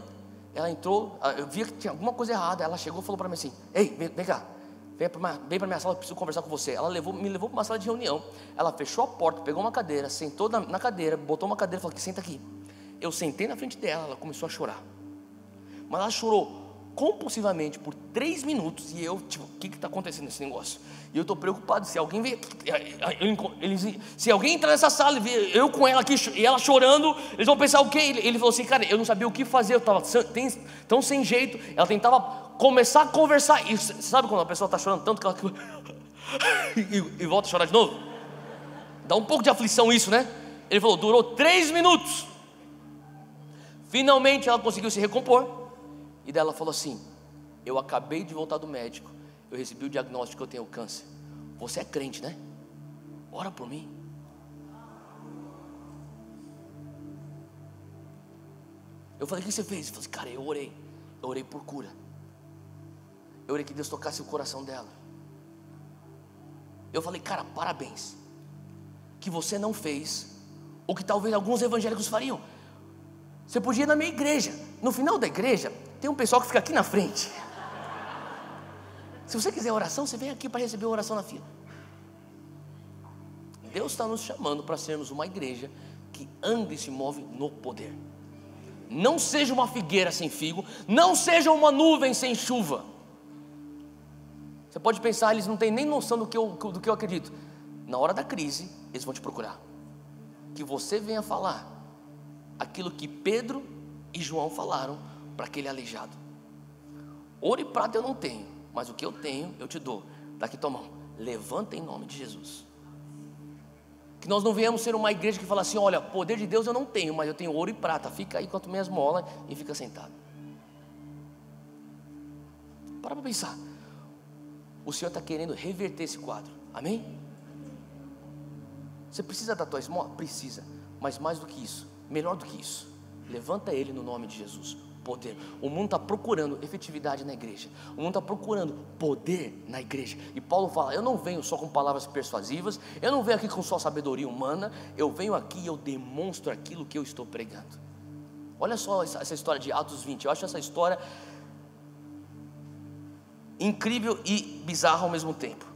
eu via que tinha alguma coisa errada. Ela chegou e falou para mim assim: ei, vem cá, vem para minha sala, eu preciso conversar com você. Ela me levou para uma sala de reunião, ela fechou a porta, pegou uma cadeira, sentou na cadeira, botou uma cadeira e falou: senta aqui. Eu sentei na frente dela, ela começou a chorar. Mas ela chorou compulsivamente por 3 minutos. E eu, tipo, o que está acontecendo nesse negócio? E eu estou preocupado, se alguém ver, se alguém entrar nessa sala e ver eu com ela aqui e ela chorando, eles vão pensar o quê? Ele falou assim: cara, eu não sabia o que fazer, eu estava tão sem jeito. Ela tentava começar a conversar, e sabe quando a pessoa está chorando tanto que ela e volta a chorar de novo? Dá um pouco de aflição isso, né? Ele falou: durou 3 minutos. Finalmente ela conseguiu se recompor. E daí ela falou assim: eu acabei de voltar do médico, eu recebi o diagnóstico que eu tenho câncer. Você é crente, né? Ora por mim. Eu falei: o que você fez? Ele falou assim: cara, eu orei por cura. Eu orei que Deus tocasse o coração dela. Eu falei: cara, parabéns, que você não fez o que talvez alguns evangélicos fariam. Você podia ir na minha igreja, no final da igreja tem um pessoal que fica aqui na frente. Se você quiser oração, você vem aqui para receber a oração na fila. Deus está nos chamando para sermos uma igreja que anda e se move no poder. Não seja uma figueira sem figo, não seja uma nuvem sem chuva. Você pode pensar: eles não têm nem noção do que eu acredito. Na hora da crise, eles vão te procurar. Que você venha falar aquilo que Pedro e João falaram para aquele aleijado. Ouro e prata eu não tenho, mas o que eu tenho eu te dou. Daqui tua mão, levanta em nome de Jesus. Que nós não venhamos ser uma igreja que fala assim: olha, poder de Deus eu não tenho, mas eu tenho ouro e prata, fica aí com as minhas molas e fica sentado. Para pensar. O Senhor está querendo reverter esse quadro, amém? Você precisa da tua esmola? Precisa, mas mais do que isso, melhor do que isso, levanta ele no nome de Jesus. Poder. O mundo está procurando efetividade na igreja, o mundo está procurando poder na igreja, e Paulo fala: eu não venho só com palavras persuasivas, eu não venho aqui com só sabedoria humana, eu venho aqui e eu demonstro aquilo que eu estou pregando. Olha só essa história de Atos 20, eu acho essa história incrível e bizarra ao mesmo tempo.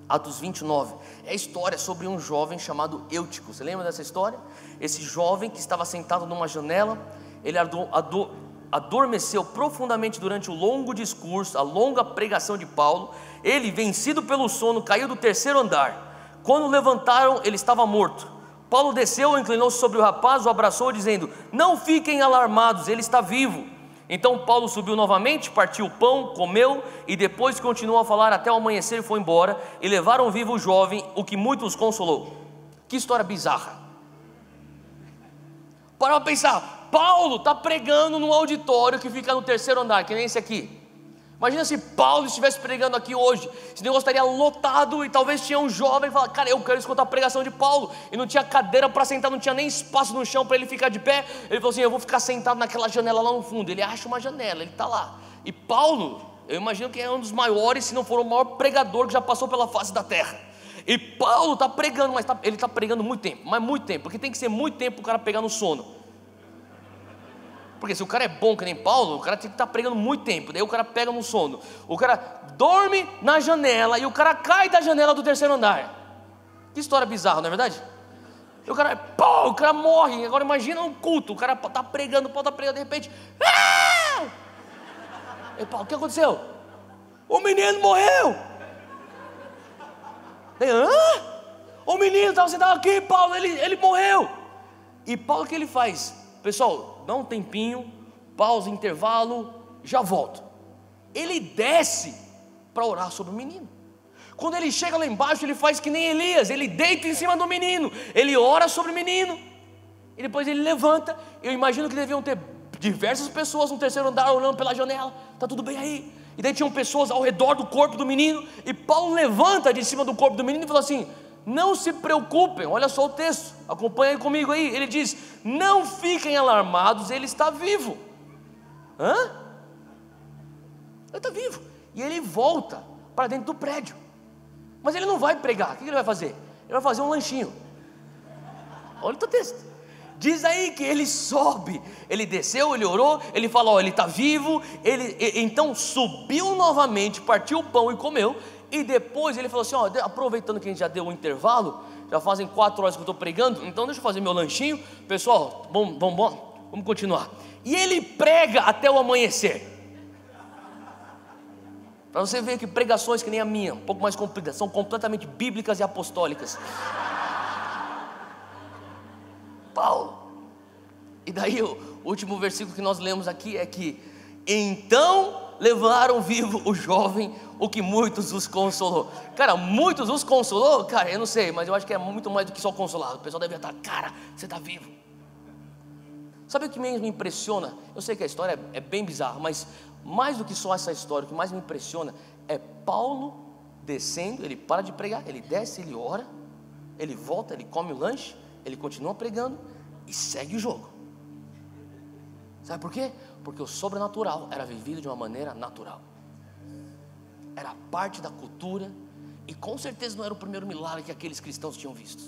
Atos 29, é a história sobre um jovem chamado Eutico. Você lembra dessa história? Esse jovem que estava sentado numa janela, ele adormeceu profundamente durante o longo discurso, a longa pregação de Paulo. Ele, vencido pelo sono, caiu do 3º andar. Quando o levantaram, ele estava morto. Paulo desceu, inclinou-se sobre o rapaz, o abraçou, dizendo: não fiquem alarmados, ele está vivo. Então Paulo subiu novamente, partiu o pão, comeu e depois continuou a falar até o amanhecer e foi embora. E levaram vivo o jovem, o que muito os consolou. Que história bizarra. Para pensar, Paulo está pregando num auditório que fica no 3º andar, que nem esse aqui. Imagina se Paulo estivesse pregando aqui hoje, esse negócio estaria lotado e talvez tinha um jovem que fala: cara, eu quero escutar a pregação de Paulo. E não tinha cadeira para sentar, não tinha nem espaço no chão para ele ficar de pé. Ele falou assim: eu vou ficar sentado naquela janela lá no fundo. Ele acha uma janela, ele está lá. E Paulo, eu imagino que é um dos maiores, se não for o maior pregador que já passou pela face da terra. E Paulo está pregando, mas ele está pregando muito tempo, mas muito tempo, porque tem que ser muito tempo para o cara pegar no sono. Porque se o cara é bom que nem Paulo, o cara tem que estar pregando muito tempo. Daí o cara pega no sono. O cara dorme na janela e o cara cai da janela do 3º andar. Que história bizarra, não é verdade? E o cara morre. Agora imagina um culto. O cara está pregando, Paulo está pregando, de repente... E Paulo, o que aconteceu? O menino morreu. Daí, o menino estava sentado aqui, Paulo, ele morreu. E Paulo, o que ele faz? Pessoal, dá um tempinho, pausa, intervalo, já volto. Ele desce para orar sobre o menino. Quando ele chega lá embaixo, ele faz que nem Elias, ele deita em cima do menino, ele ora sobre o menino, e depois ele levanta. Eu imagino que deviam ter diversas pessoas no 3º andar olhando pela janela. Está tudo bem aí? E daí tinham pessoas ao redor do corpo do menino, e Paulo levanta de cima do corpo do menino e fala assim: não se preocupem, olha só o texto, acompanha aí comigo aí. Ele diz: não fiquem alarmados, ele está vivo. Ele está vivo. E ele volta para dentro do prédio. Mas ele não vai pregar, o que ele vai fazer? Ele vai fazer um lanchinho. Olha o texto. Diz aí que ele sobe, ele desceu, ele orou, ele falou: ele está vivo. Então subiu novamente, partiu o pão e comeu. E depois ele falou assim: aproveitando que a gente já deu um intervalo, já fazem 4 horas que eu estou pregando, então deixa eu fazer meu lanchinho. Pessoal, vamos continuar. E ele prega até o amanhecer. Para você ver que pregações que nem a minha, um pouco mais compridas, são completamente bíblicas e apostólicas. Paulo. E daí o último versículo que nós lemos aqui é que: então levaram vivo o jovem, o que muitos os consolou. Cara, muitos os consolou? Cara, eu não sei, mas eu acho que é muito mais do que só consolar. O pessoal deve estar: cara, você está vivo. Sabe o que me impressiona? Eu sei que a história é bem bizarra, mas mais do que só essa história, o que mais me impressiona é Paulo descendo. Ele para de pregar, ele desce, ele ora, ele volta, ele come o lanche, ele continua pregando e segue o jogo. Sabe por quê? Porque o sobrenatural era vivido de uma maneira natural. Era parte da cultura. E com certeza não era o primeiro milagre que aqueles cristãos tinham visto.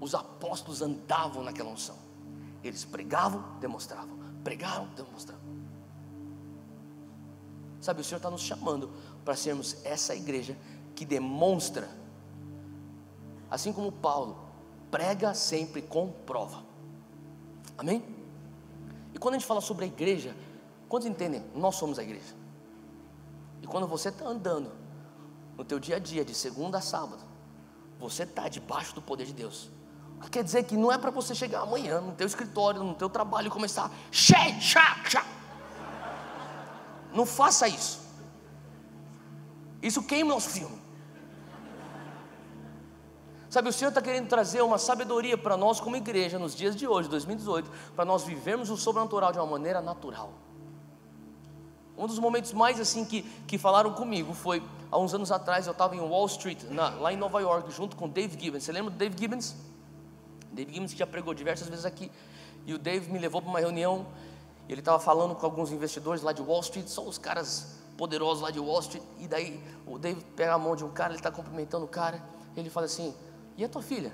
Os apóstolos andavam naquela unção. Eles pregavam, demonstravam. Pregavam, demonstravam. Sabe, o Senhor está nos chamando para sermos essa igreja que demonstra. Assim como Paulo prega sempre com prova. Amém? E quando a gente fala sobre a igreja, quantos entendem? Nós somos a igreja. E quando você está andando no teu dia a dia, de segunda a sábado, você está debaixo do poder de Deus. O que quer dizer que não é para você chegar amanhã no teu escritório, no teu trabalho e começar Não faça isso. Isso queima o nosso filme. Sabe, o Senhor está querendo trazer uma sabedoria para nós como igreja nos dias de hoje, 2018, para nós vivermos o sobrenatural de uma maneira natural. Um dos momentos mais assim que falaram comigo foi, há uns anos atrás, eu estava em Wall Street, lá em Nova York, junto com Dave Gibbons. Você lembra do Dave Gibbons? Dave Gibbons que já pregou diversas vezes aqui. E o Dave me levou para uma reunião, e ele estava falando com alguns investidores lá de Wall Street, são os caras poderosos lá de Wall Street. E daí o Dave pega a mão de um cara, ele está cumprimentando o cara, ele fala assim: e a tua filha?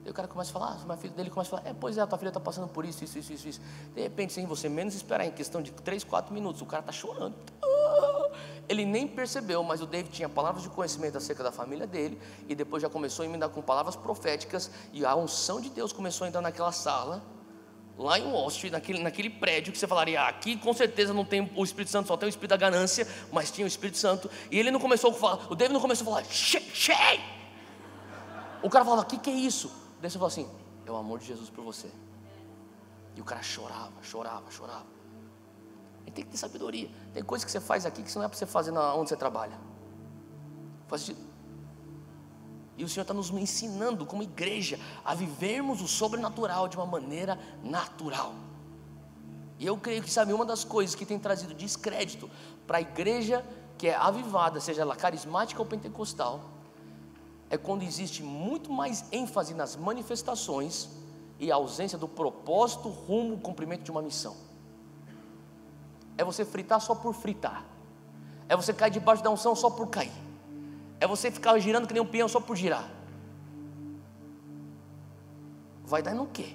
Daí o cara começa a falar, minha filha dele começa a falar: pois é, a tua filha está passando por isso. De repente, sem você menos esperar, em questão de 3, 4 minutos, o cara está chorando. ele nem percebeu, mas o David tinha palavras de conhecimento acerca da família dele, e depois já começou a emendar com palavras proféticas, e a unção de Deus começou a entrar naquela sala, lá em Wall Street, naquele prédio, que você falaria, aqui com certeza não tem o Espírito Santo, só tem o Espírito da ganância, mas tinha o Espírito Santo, e ele não começou a falar, o David não começou a falar, shei! O cara falava, que é isso? Daí você falou assim, é o amor de Jesus por você. E o cara chorava. E tem que ter sabedoria. Tem coisas que você faz aqui que não é para você fazer onde você trabalha. Faz sentido? E o Senhor está nos ensinando como igreja a vivermos o sobrenatural de uma maneira natural. E eu creio que, sabe, uma das coisas que tem trazido descrédito para a igreja que é avivada, seja ela carismática ou pentecostal, é quando existe muito mais ênfase nas manifestações e a ausência do propósito, rumo, cumprimento de uma missão. É você fritar só por fritar. É você cair debaixo da unção só por cair. É você ficar girando que nem um peão só por girar. Vai dar no quê?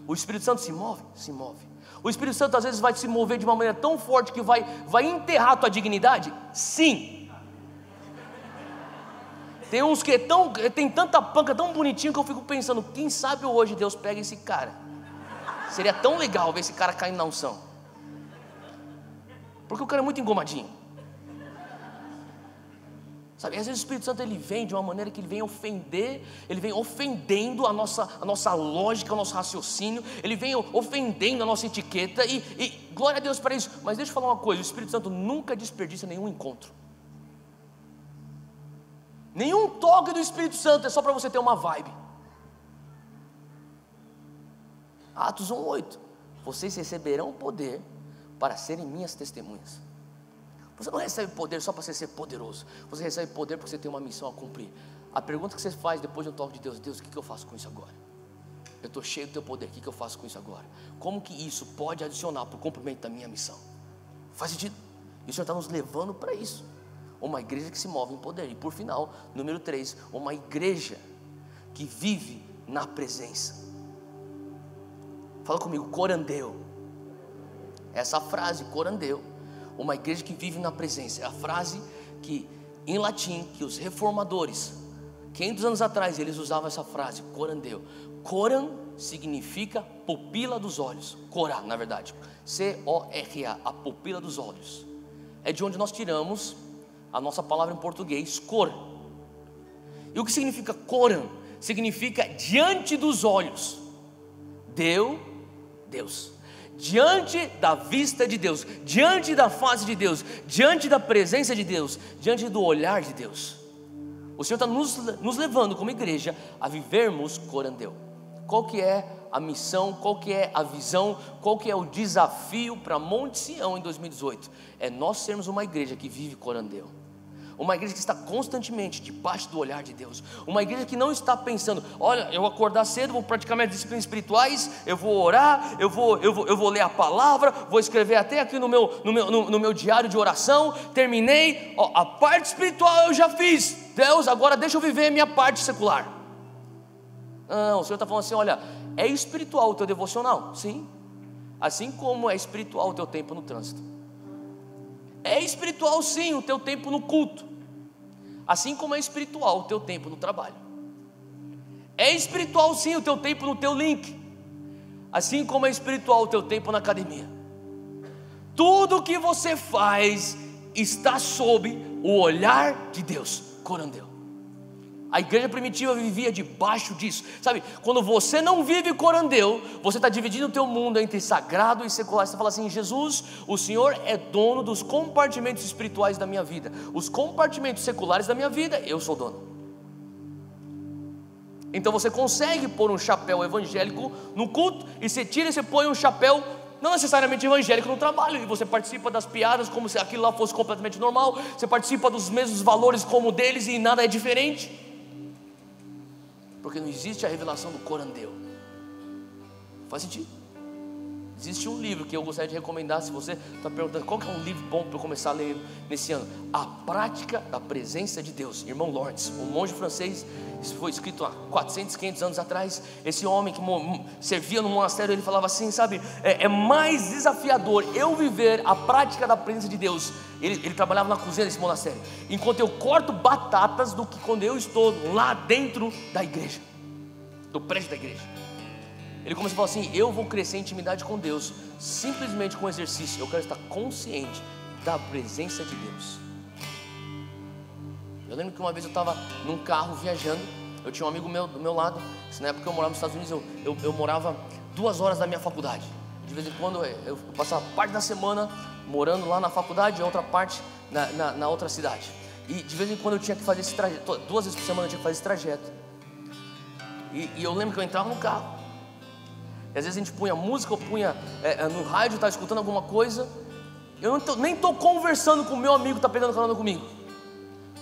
O Espírito Santo se move? Se move. O Espírito Santo às vezes vai se mover de uma maneira tão forte que vai enterrar a tua dignidade? Sim. Tem uns que tem tanta panca tão bonitinho que eu fico pensando, quem sabe hoje Deus pega esse cara. Seria tão legal ver esse cara caindo na unção. Porque o cara é muito engomadinho. Sabe, às vezes o Espírito Santo ele vem de uma maneira que ele vem ofender, ele vem ofendendo a nossa lógica, o nosso raciocínio, ele vem ofendendo a nossa etiqueta e glória a Deus para isso. Mas deixa eu falar uma coisa, o Espírito Santo nunca desperdiça nenhum encontro. Nenhum toque do Espírito Santo é só para você ter uma vibe. Atos 1:8, vocês receberão poder para serem minhas testemunhas. Você não recebe poder só para você ser poderoso. Você recebe poder porque você tem uma missão a cumprir. A pergunta que você faz depois de um toque de Deus, Deus, o que eu faço com isso agora? Eu estou cheio do teu poder, o que eu faço com isso agora? Como que isso pode adicionar para o cumprimento da minha missão? Faz sentido? E o Senhor está nos levando para isso. Uma igreja que se move em poder. E por final, número 3, uma igreja que vive na presença. Fala comigo, corandeu. Essa frase, corandeu, uma igreja que vive na presença, é a frase que, em latim, que os reformadores, 500 anos atrás, eles usavam essa frase, corandeu. Coran significa pupila dos olhos. Corá, na verdade, C-O-R-A, a pupila dos olhos. É de onde nós tiramos a nossa palavra em português, cor. E o que significa coran? Significa diante dos olhos. Deus. Diante da vista de Deus, diante da face de Deus, diante da presença de Deus, diante do olhar de Deus. O Senhor está nos levando como igreja a vivermos corandeu. Qual que é a missão, qual que é a visão, qual que é o desafio para Monte Sião em 2018? É nós sermos uma igreja que vive corandeu. Uma igreja que está constantemente debaixo do olhar de Deus. Uma igreja que não está pensando, olha, eu vou acordar cedo, vou praticar minhas disciplinas espirituais, eu vou orar, eu vou ler a palavra, vou escrever até aqui no meu diário de oração, terminei, a parte espiritual eu já fiz, Deus, agora deixa eu viver a minha parte secular. Não, o Senhor está falando assim, olha, é espiritual o teu devocional? Sim. Assim como é espiritual o teu tempo no trânsito. É espiritual sim o teu tempo no culto, assim como é espiritual o teu tempo no trabalho. É espiritual sim o teu tempo no teu link, assim como é espiritual o teu tempo na academia. Tudo o que você faz está sob o olhar de Deus, corandeu. A igreja primitiva vivia debaixo disso, sabe? Quando você não vive corandeu, você está dividindo o teu mundo entre sagrado e secular. Você fala assim, Jesus, o Senhor é dono dos compartimentos espirituais da minha vida. Os compartimentos seculares da minha vida, eu sou dono. Então você consegue pôr um chapéu evangélico no culto, e você tira e você põe um chapéu não necessariamente evangélico no trabalho, e você participa das piadas como se aquilo lá fosse completamente normal, você participa dos mesmos valores como o deles e nada é diferente. Porque não existe a revelação do corandeu. Faz sentido? Existe um livro que eu gostaria de recomendar, se você está perguntando qual que é um livro bom para eu começar a ler nesse ano. A Prática da Presença de Deus, irmão Lawrence, um monge francês. Isso foi escrito há 400, 500 anos atrás. Esse homem que servia no monastério, ele falava assim, sabe, é mais desafiador eu viver a prática da presença de Deus. Ele trabalhava na cozinha desse monastério, enquanto eu corto batatas, do que quando eu estou lá dentro da igreja, do prédio da igreja. Ele começou a falar assim: eu vou crescer em intimidade com Deus simplesmente com exercício. Eu quero estar consciente da presença de Deus. Eu lembro que uma vez eu estava num carro viajando. Eu tinha um amigo meu do meu lado. Na época eu morava nos Estados Unidos. Eu morava 2 horas da minha faculdade. De vez em quando eu passava parte da semana morando lá na faculdade e outra parte na outra cidade. E de vez em quando eu tinha que fazer esse trajeto. 2 vezes por semana eu tinha que fazer esse trajeto. E eu lembro que eu entrava no carro. E às vezes a gente punha música, ou punha no rádio, estava escutando alguma coisa. Eu nem estou conversando com o meu amigo que está pegando carona comigo,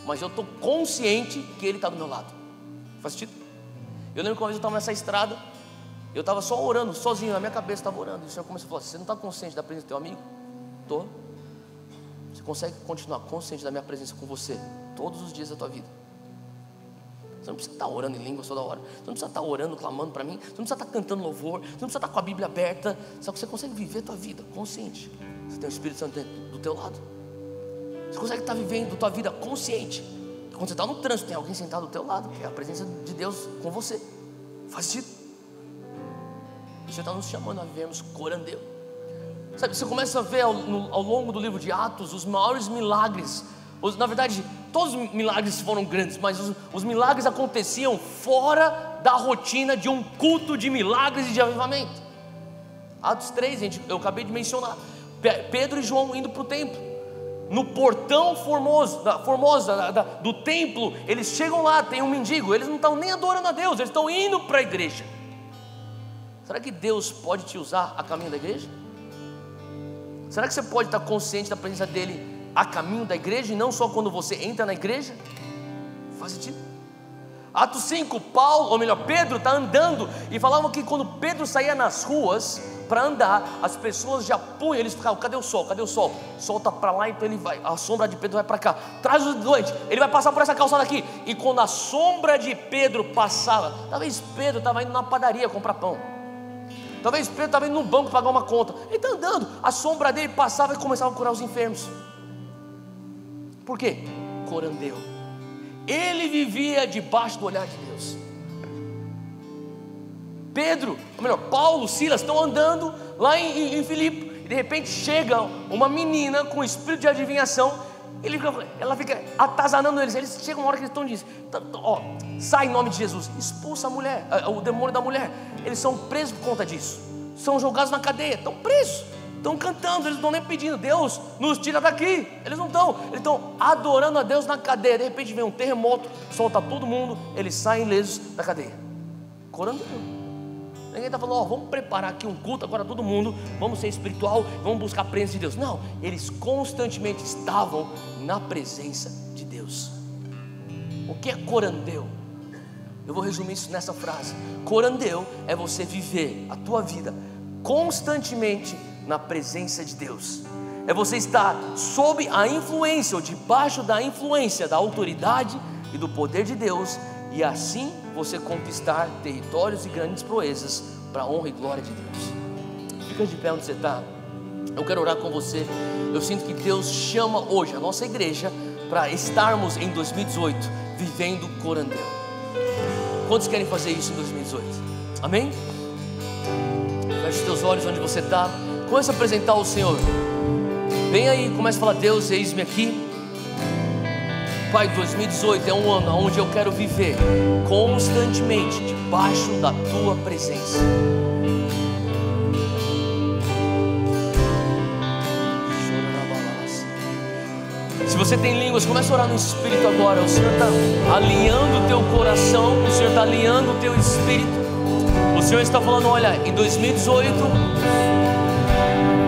mas eu estou consciente que ele está do meu lado. Faz sentido? Eu lembro que uma vez eu estava nessa estrada, eu estava só orando, sozinho, na minha cabeça estava orando. E o Senhor começou a falar: você não está consciente da presença do teu amigo? Estou. Você consegue continuar consciente da minha presença com você todos os dias da tua vida? Você não precisa estar orando em línguas toda hora. Você não precisa estar orando, clamando para mim. Você não precisa estar cantando louvor. Você não precisa estar com a Bíblia aberta. Só que você consegue viver a tua vida consciente. Você tem o Espírito Santo dentro do teu lado. Você consegue estar vivendo a tua vida consciente. Quando você está no trânsito, tem alguém sentado do teu lado, que é a presença de Deus com você. Faz sentido? Você está nos chamando a vivermos corandeu. Sabe, você começa a ver ao longo do livro de Atos os maiores milagres. Na verdade, todos os milagres foram grandes, mas os milagres aconteciam fora da rotina de um culto de milagres e de avivamento. Atos 3, eu acabei de mencionar. Pedro e João indo para o templo. No portão formosa do templo, eles chegam lá, tem um mendigo. Eles não estão nem adorando a Deus, eles estão indo para a igreja. Será que Deus pode te usar a caminho da igreja? Será que você pode estar consciente da presença dele a caminho da igreja, e não só quando você entra na igreja? Faz sentido? Atos 5, Pedro está andando, e falavam que quando Pedro saía nas ruas para andar, as pessoas já punham, eles ficavam: cadê o sol? Cadê o sol? O sol está para lá, então ele vai, a sombra de Pedro vai para cá. Traz o doente, ele vai passar por essa calçada aqui. E quando a sombra de Pedro passava, talvez Pedro estava indo na padaria comprar pão, talvez Pedro estava indo no banco pagar uma conta. Ele está andando, a sombra dele passava e começava a curar os enfermos. Por quê? Corandeu. Ele vivia debaixo do olhar de Deus. Paulo, Silas estão andando lá em Filipe, e de repente chega uma menina com espírito de adivinhação. Ela fica atazanando eles. Eles chegam uma hora que eles estão dizendo: sai em nome de Jesus, expulsa a mulher, o demônio da mulher. Eles são presos por conta disso, são jogados na cadeia, estão presos, estão cantando, eles não estão nem pedindo: Deus, nos tira daqui. Eles não estão, eles estão adorando a Deus na cadeia. De repente vem um terremoto, solta todo mundo, eles saem ilesos da cadeia. Corandeu. Ninguém está falando: vamos preparar aqui um culto agora, todo mundo, vamos ser espiritual, vamos buscar a presença de Deus. Não, eles constantemente estavam na presença de Deus. O que é corandeu? Eu vou resumir isso nessa frase: corandeu é você viver a tua vida constantemente na presença de Deus. É você estar sob a influência, ou debaixo da influência da autoridade e do poder de Deus, e assim você conquistar territórios e grandes proezas para a honra e glória de Deus. Fica de pé onde você está. Eu quero orar com você. Eu sinto que Deus chama hoje a nossa igreja para estarmos em 2018 vivendo corandeu. Quantos querem fazer isso em 2018? Amém? Feche os teus olhos onde você está. Comece a apresentar ao Senhor. Vem aí, comece a falar: Deus, eis-me aqui. Pai, 2018 é um ano onde eu quero viver constantemente debaixo da Tua presença. Se você tem línguas, comece a orar no Espírito agora. O Senhor está alinhando o teu coração, o Senhor está alinhando o teu espírito. O Senhor está falando: olha, em 2018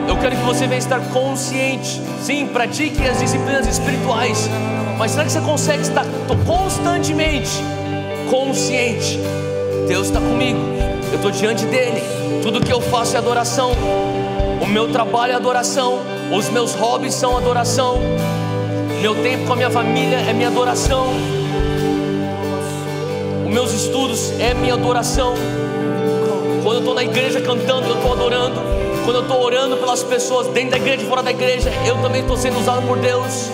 eu quero que você venha estar consciente. Sim, pratique as disciplinas espirituais, mas será que você consegue estar constantemente consciente? Deus está comigo, eu estou diante dEle, tudo que eu faço é adoração. O meu trabalho é adoração, os meus hobbies são adoração, meu tempo com a minha família é minha adoração, os meus estudos é minha adoração. Quando eu estou na igreja cantando, eu estou adorando. Quando eu estou orando pelas pessoas dentro da igreja e fora da igreja, eu também estou sendo usado por Deus.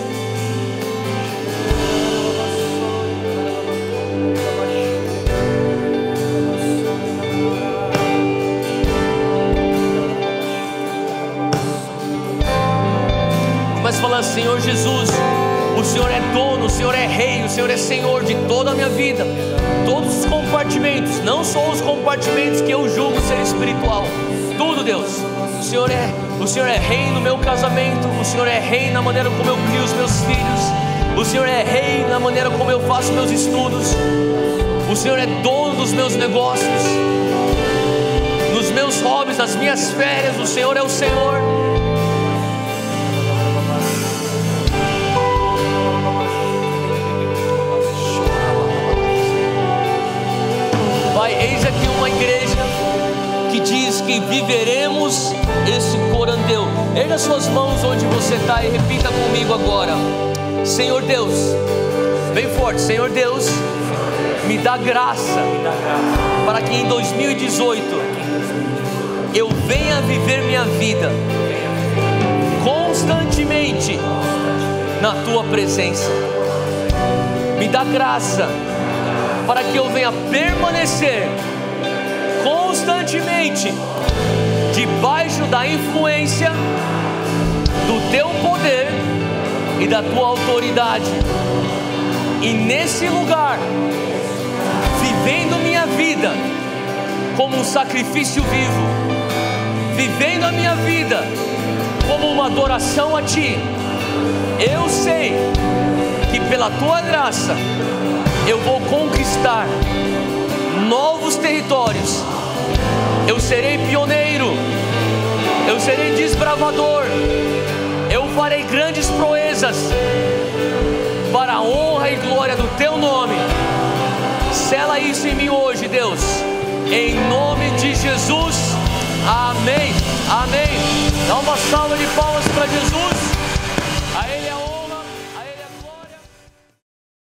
Começa falando: Senhor Jesus, o Senhor é dono, o Senhor é rei, o Senhor é Senhor de toda a minha vida. Todos os compartimentos, não só os compartimentos que eu julgo ser espiritual, tudo, Deus. O Senhor é rei no meu casamento, o Senhor é rei na maneira como eu crio os meus filhos, o Senhor é rei na maneira como eu faço meus estudos, o Senhor é dono dos meus negócios, nos meus hobbies, nas minhas férias, o Senhor é o Senhor. Pai, eis aqui uma igreja que diz que viveremos esse corandeu. Erga suas mãos onde você está e repita comigo agora: Senhor Deus, bem forte, Senhor Deus, me dá graça para que em 2018 eu venha viver minha vida constantemente na Tua presença. Me dá graça para que eu venha permanecer constantemente debaixo da influência do Teu poder e da Tua autoridade, e nesse lugar, vivendo minha vida como um sacrifício vivo, vivendo a minha vida como uma adoração a Ti. Eu sei que pela Tua graça eu vou conquistar novos territórios. Eu serei pioneiro, eu serei desbravador, eu farei grandes proezas para a honra e glória do Teu nome. Sela isso em mim hoje, Deus, em nome de Jesus. Amém, amém. Dá uma salva de palmas para Jesus.